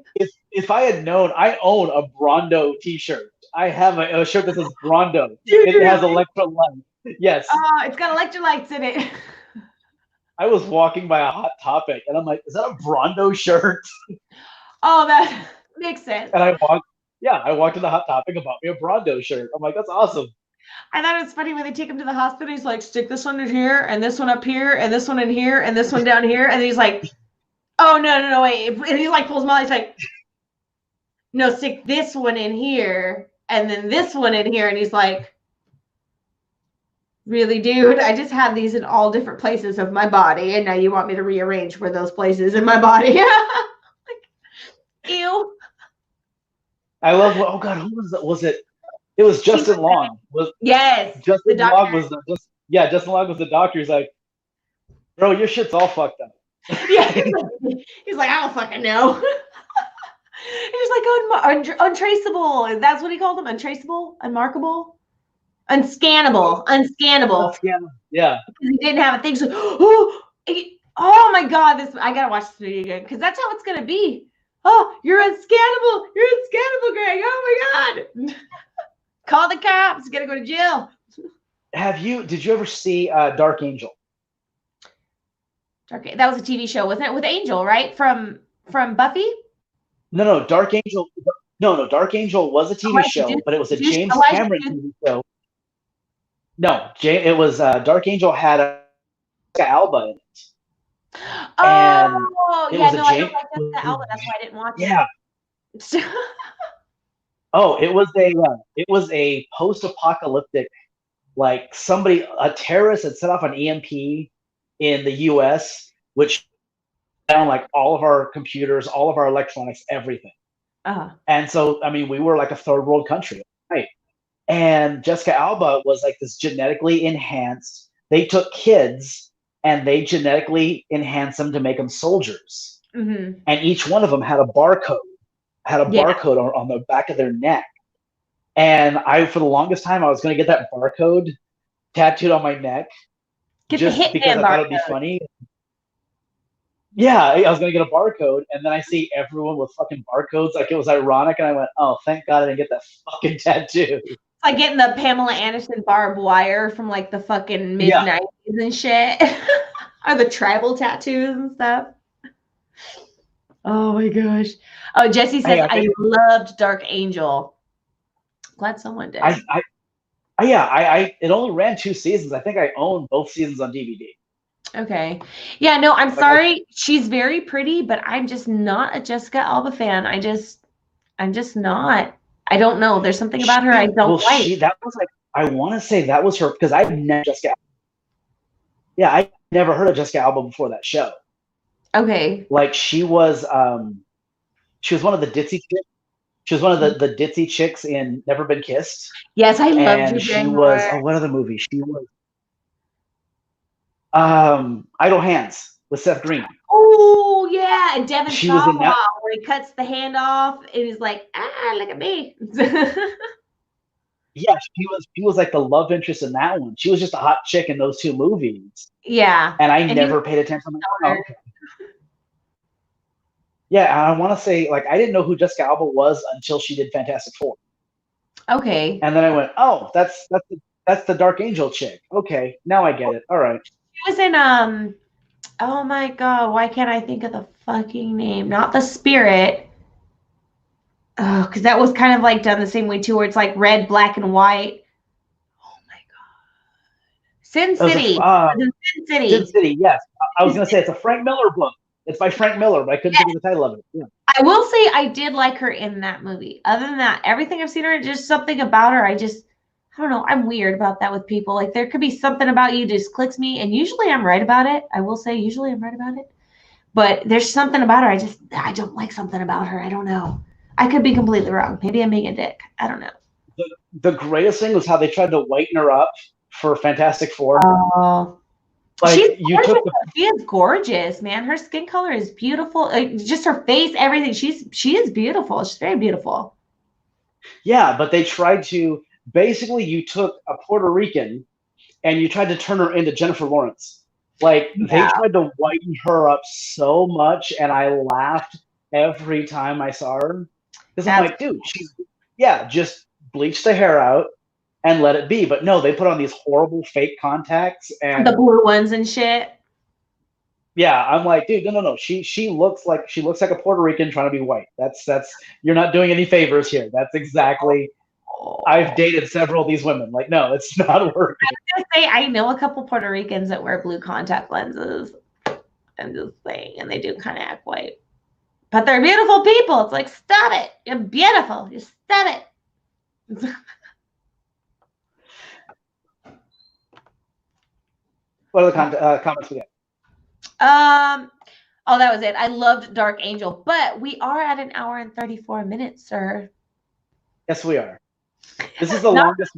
if I had known, I own a Brondo T-shirt. I have a shirt that says Brondo. Dude, It has really? electrolyte. Yes, It's got electrolytes in it. I was walking by a Hot Topic and I'm like, "Is that a Brondo shirt?" Oh, that makes sense. And I walked to the Hot Topic and bought me a Brondo shirt. I'm like, "That's awesome." I thought it was funny when they take him to the hospital. He's like, stick this one in here, and this one up here, and this one in here, and this one down here. And he's like, oh, no, wait. And he like pulls them all. He's like, no, stick this one in here, and then this one in here. And he's like, really, dude? I just had these in all different places of my body, and now you want me to rearrange for those places in my body. Like, ew. I love what. Oh God, who was that? It was Justin Long. Was Yes, the Justin doctor. Long was yeah, Justin Long was the doctor. He's like, "Bro, your shit's all fucked up." Yeah, he's like, I don't fucking know. He's like untraceable. That's what he called them. Untraceable, unmarkable, unscannable. Yeah. Because he didn't have a thing. So, oh my god, this I gotta watch this video again because that's how it's gonna be. Oh, you're unscannable. You're unscannable, Greg. Oh my god. Call the cops. You gotta go to jail. Did you ever see Dark Angel? Okay, that was a TV show, wasn't it? With Angel, right? From Buffy? No, Dark Angel. No, Dark Angel was a TV show, but it was a James Cameron TV show. No, it was Dark Angel had Jessica Alba in it. And Oh, it yeah, was no, I don't like Jessica Alba. That's why I didn't watch yeah. it. Oh, it was a post-apocalyptic, like a terrorist had set off an EMP in the U.S., which down like all of our computers, all of our electronics, everything. And so, I mean, we were like a third world country, right? And Jessica Alba was like this genetically enhanced. They took kids and they genetically enhanced them to make them soldiers. Mm-hmm. And each one of them had a barcode, on the back of their neck. And for the longest time, I was going to get that barcode tattooed on my neck, just because I thought it'd be funny. Yeah, I was going to get a barcode, and then I see everyone with fucking barcodes. Like, it was ironic, and I went, oh, thank God I didn't get that fucking tattoo. Like getting the Pamela Anderson barbed wire from like the fucking mid-90s and shit. Or the tribal tattoos and stuff. Oh my gosh. Oh, Jesse says, I loved Dark Angel. Glad someone did. It only ran 2 seasons. I think I own both seasons on DVD. Okay. Yeah, no, I'm sorry. She's very pretty, but I'm just not a Jessica Alba fan. I'm just not. I don't know. There's something about her I don't like. That was like, I want to say that was her, because I've never Jessica. Yeah, I never heard of Jessica Alba before that show. Okay. Like, she was one of the ditzy chicks. She was one of the ditzy chicks in Never Been Kissed. Yes, I loved her. And she was, what other movie? She was Idle Hands with Seth Green. Oh yeah, and Devin Sawa, where he cuts the hand off and he's like, look at me. Yeah, she was like the love interest in that one. She was just a hot chick in those 2 movies. Yeah. And I never paid attention to her. Yeah, I want to say, like, I didn't know who Jessica Alba was until she did Fantastic Four. Okay. And then I went, oh, that's the Dark Angel chick. Okay, now I get it. All right. She was in oh my God, why can't I think of the fucking name? Not The Spirit. Oh, because that was kind of like done the same way too, where it's like red, black, and white. Oh my God. Sin City. Sin City. Sin City, yes. I was going to say, it's a Frank Miller book. It's by Frank Miller, but I couldn't think of the title of it. Yeah. I will say I did like her in that movie. Other than that, everything I've seen her, just something about her, I don't know. I'm weird about that with people. Like, there could be something about you just clicks me, and usually I'm right about it. I will say usually I'm right about it. But there's something about her. I don't like something about her. I don't know. I could be completely wrong. Maybe I'm being a dick. I don't know. The greatest thing was how they tried to whiten her up for Fantastic Four. Oh. Like, she is gorgeous, man. Her skin color is beautiful. Like, just her face, everything. She is beautiful. She's very beautiful. Yeah, but they tried to, basically, you took a Puerto Rican and you tried to turn her into Jennifer Lawrence. Like, they tried to whiten her up so much, and I laughed every time I saw her. Because I'm like, dude, just bleach the hair out and let it be. But no, they put on these horrible fake contacts and the blue ones and shit. Yeah, I'm like, dude, no. She looks like a Puerto Rican trying to be white. That's you're not doing any favors here. That's exactly. I've dated several of these women. Like, no, it's not working. I was gonna say, I know a couple Puerto Ricans that wear blue contact lenses. I'm just saying, and they do kind of act white. But they're beautiful people. It's like, stop it. You're beautiful. Just stop it. What are the comments we get? Oh, that was it. I loved Dark Angel, but we are at 1 hour and 34 minutes, sir. Yes, we are. This is the longest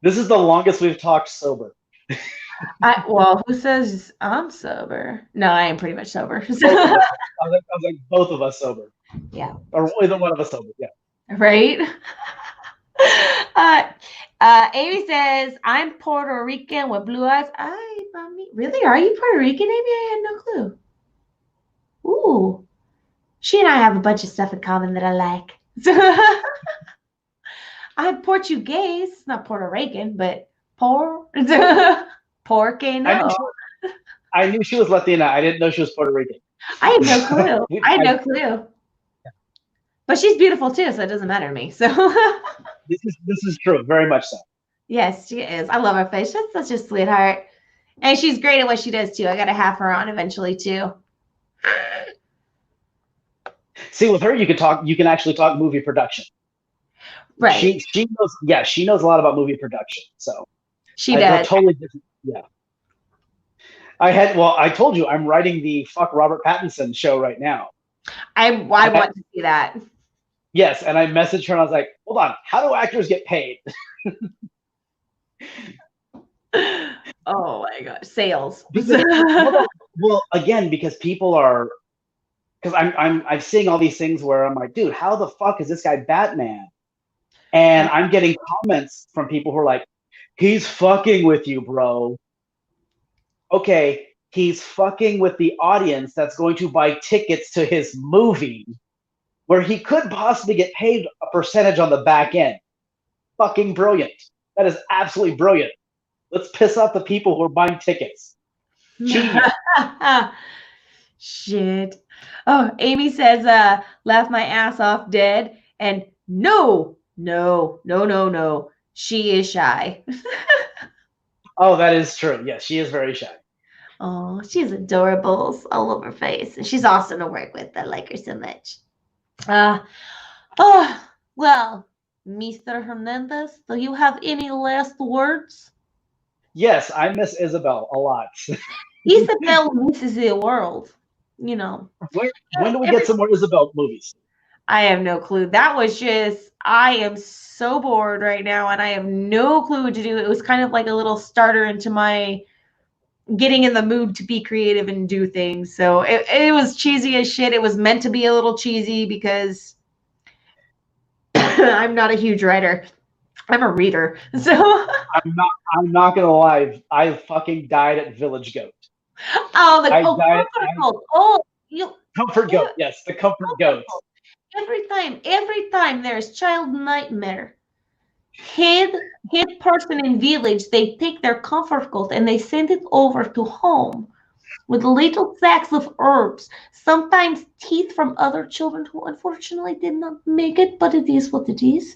this is the longest we've talked sober. Well, who says I'm sober? No, I am pretty much sober. I was like both of us sober. Yeah. Or either one of us sober. Yeah. Right. Amy says, I'm Puerto Rican with blue eyes. Ay, mami. Really? Are you Puerto Rican, Amy? I had no clue. Ooh. She and I have a bunch of stuff in common that I like. I'm Portuguese, not Puerto Rican, but Porque no. I knew she was Latina. I didn't know she was Puerto Rican. I had no clue. I had no clue. But she's beautiful too, so it doesn't matter to me. So this is true, very much so. Yes, she is. I love her face. She's such a sweetheart. And she's great at what she does too. I gotta have her on eventually too. See, with her you can actually talk movie production. Right. She knows a lot about movie production. So she does. Totally different. Yeah. I told you I'm writing the Fuck Robert Pattinson show right now. I want to see that. Yes, and I messaged her and I was like, hold on, how do actors get paid? Oh my gosh, sales. Well, again, because people are, because I'm seeing all these things where I'm like, dude, how the fuck is this guy Batman? And I'm getting comments from people who are like, he's fucking with you, bro. Okay, he's fucking with the audience that's going to buy tickets to his movie, where he could possibly get paid a percentage on the back end. Fucking brilliant. That is absolutely brilliant. Let's piss off the people who are buying tickets. Genius. Shit. Oh, Amy says, laugh my ass off dead. And no. She is shy. Oh, that is true. Yes, she is very shy. Oh, she's adorable all over her face. And she's awesome to work with. I like her so much. Well, Mr. Hernandez, do you have any last words? Yes, I miss Isabel a lot. Isabel misses the world. You know. When do we get some more Isabel movies? I have no clue. That was just, I am so bored right now and I have no clue what to do. It was kind of like a little starter into my getting in the mood to be creative and do things. So it was cheesy as shit. It was meant to be a little cheesy because I'm not a huge writer. I'm a reader. So I'm not gonna lie. I fucking died at Village Goat. Comfort Goat. Oh, Comfort Goat. Yes, the Comfort Goat. Every time there's child nightmare, hid person in village, they take their comfort goat and they send it over to home with little sacks of herbs, sometimes teeth from other children who unfortunately did not make it, but it is what it is.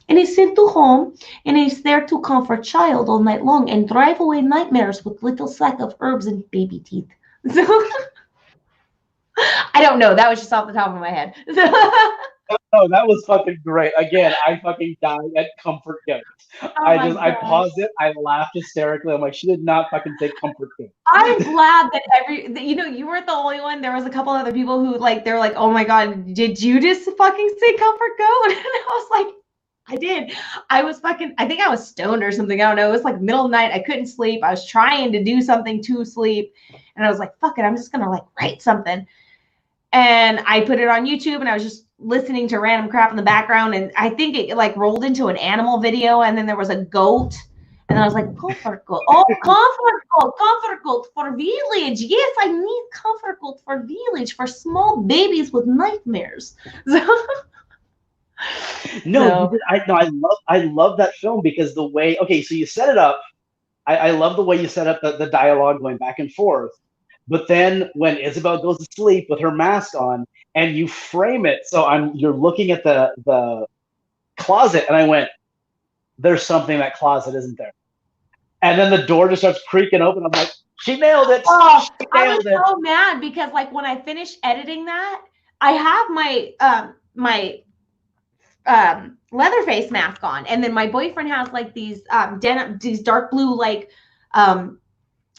And he's sent to home and he's there to comfort child all night long and drive away nightmares with little sack of herbs and baby teeth. So I don't know. That was just off the top of my head. No, that was fucking great. Again, I fucking died at Comfort Goat. I paused it. I laughed hysterically. I'm like, she did not fucking say Comfort Goat. I'm glad that you weren't the only one. There was a couple other people who they were like, oh my God, did you just fucking say Comfort Goat? And I was like, I did. I think I was stoned or something. I don't know. It was like middle of the night. I couldn't sleep. I was trying to do something to sleep. And I was like, fuck it. I'm just going to write something. And I put it on YouTube and I was just listening to random crap in the background. And I think it rolled into an animal video. And then there was a goat. And I was like, comfort goat. Oh, comfort goat for village. Yes, I need comfort goat for village for small babies with nightmares. I love that film because the way, okay, so you set it up. I love the way you set up the dialogue going back and forth. But then when Isabel goes to sleep with her mask on and you frame it, so you're looking at the closet, and I went, there's something in that closet, isn't there? And then the door just starts creaking open. I'm like, she nailed it. Oh, I was so mad because when I finished editing that, I have my Leatherface mask on, and then my boyfriend has these denim, these dark blue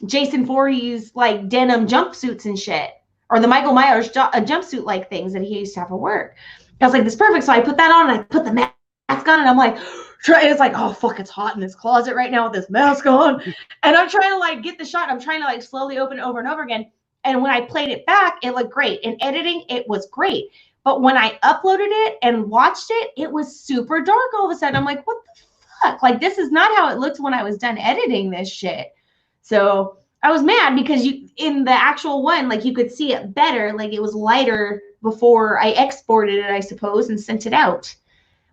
Jason Voorhees denim jumpsuits and shit, or the Michael Myers jumpsuit things that he used to have for work. I was like, this is perfect. So I put that on and I put the mask on and I'm like, it's like, oh fuck, it's hot in this closet right now with this mask on. And I'm trying to get the shot. I'm trying to slowly open it over and over again. And when I played it back, it looked great. In editing, it was great. But when I uploaded it and watched it, it was super dark all of a sudden. I'm like, what the fuck? This is not how it looked when I was done editing this shit. So I was mad because in the actual one, you could see it better. It was lighter before I exported it, I suppose, and sent it out.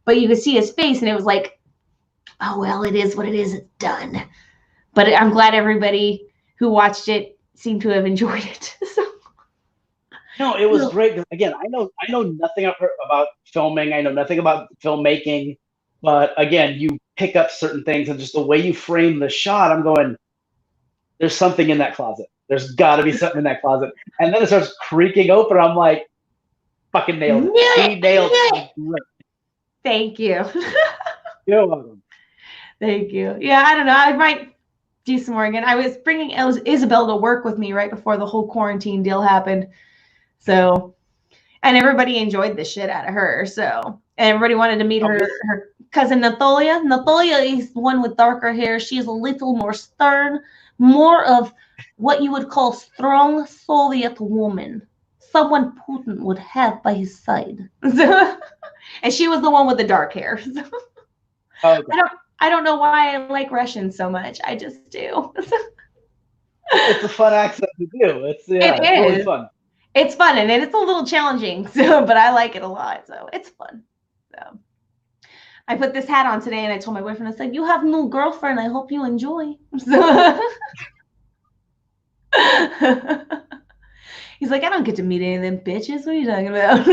But you could see his face and it was like, oh, well, it is what it is. It's done. But I'm glad everybody who watched it seemed to have enjoyed it. So. No, it was great. Again, I know nothing about filming. I know nothing about filmmaking. But again, you pick up certain things and just the way you frame the shot, I'm going, there's something in that closet. There's got to be something in that closet. And then it starts creaking open. I'm like, fucking nailed it. She nailed it. Thank you. You're welcome. Thank you. Yeah, I don't know. do some more again. I was bringing Isabel to work with me right before the whole quarantine deal happened. So, and everybody enjoyed the shit out of her. So, and everybody wanted to meet her cousin Natalia. Natalia is the one with darker hair. She's a little more stern, more of what you would call strong Soviet woman. Someone Putin would have by his side. And she was the one with the dark hair. Okay. I don't know why I like Russian so much. I just do. It's a fun accent to do. It's really fun. It's fun and it's a little challenging, so but I like it a lot. So it's fun. So I put this hat on today and I told my boyfriend, I said, "You have a new girlfriend. I hope you enjoy." So he's like, "I don't get to meet any of them bitches. What are you talking about?"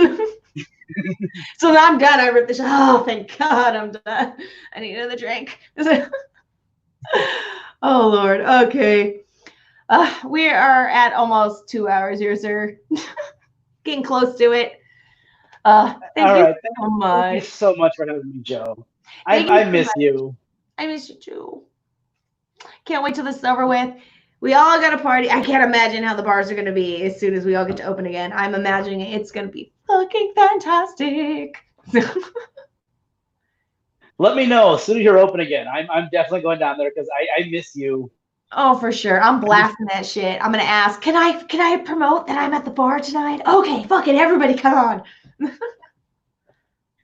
So now I'm done. I ripped the shit. Oh, thank God I'm done. I need another drink. Oh, Lord. Okay. We are at almost 2 hours here, sir. Getting close to it. Thank you so much. Thank you so much for having me, Joe. I miss you. I miss you, too. Can't wait till this is over with. We all got to party. I can't imagine how the bars are going to be as soon as we all get to open again. I'm imagining it's going to be fucking fantastic. Let me know as soon as you're open again. I'm definitely going down there because I miss you. Oh, for sure. I'm blasting that shit. I'm going to ask, can I promote that I'm at the bar tonight? Okay, fuck it. Everybody come on.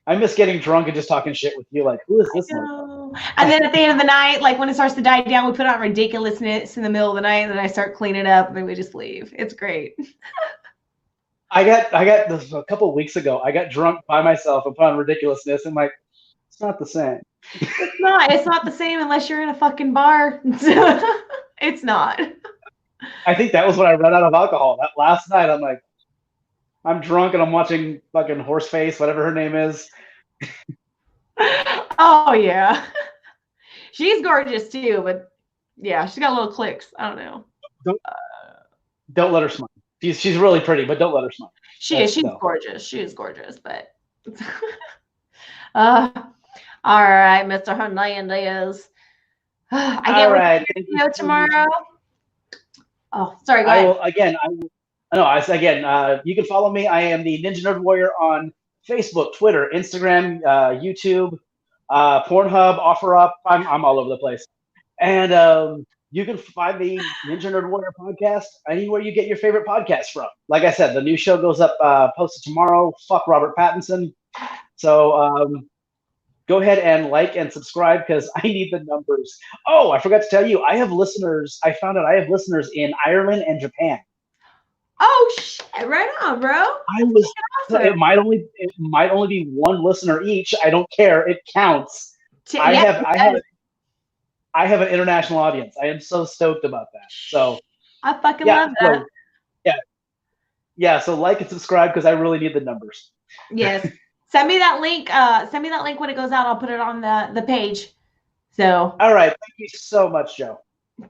I miss getting drunk and just talking shit with you. Like, who is this? And then at the end of the night, like when it starts to die down, we put on ridiculousness in the middle of the night, and then I start cleaning up, and then we just leave. It's great. I got this a couple of weeks ago. I got drunk by myself and put on ridiculousness, and like, it's not the same. It's not. It's not the same unless you're in a fucking bar. It's not. I think that was when I ran out of alcohol. That last night, I'm like, I'm drunk and I'm watching fucking Horseface, whatever her name is. Oh yeah, she's gorgeous too, but yeah, she's got little clicks. I don't know. Don't let her smile. She's really pretty, but don't let her smile. She's gorgeous. She is gorgeous, but all right, Mr. Hernandez. I can't wait to see you tomorrow. Oh, sorry. Go ahead. You can follow me. I am the Ninja Nerd Warrior on Facebook, Twitter, Instagram, YouTube, Pornhub, OfferUp. I'm all over the place. And you can find the Ninja Nerd Warrior podcast anywhere you get your favorite podcast from. Like I said, the new show goes up posted tomorrow. Fuck Robert Pattinson. So go ahead and like and subscribe because I need the numbers. Oh, I forgot to tell you, I have listeners. I found out I have listeners in Ireland and Japan. Oh shit! Right on, bro. It might only be one listener each. I don't care. It counts. I have an international audience. I am so stoked about that. So I fucking love that. Yeah. So like and subscribe because I really need the numbers. Yes. Send me that link. Send me that link when it goes out. I'll put it on the page. So. All right. Thank you so much, Joe.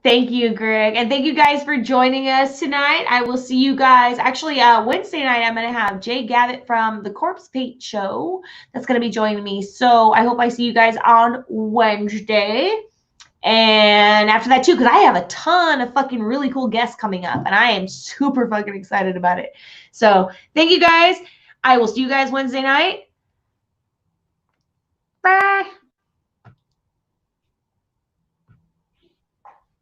Thank you, Greg. And thank you guys for joining us tonight. I will see you guys. Actually, Wednesday night, I'm going to have Jay Gavitt from the Corpse Paint Show. That's going to be joining me. So I hope I see you guys on Wednesday. And after that, too, because I have a ton of fucking really cool guests coming up. And I am super fucking excited about it. So thank you, guys. I will see you guys Wednesday night.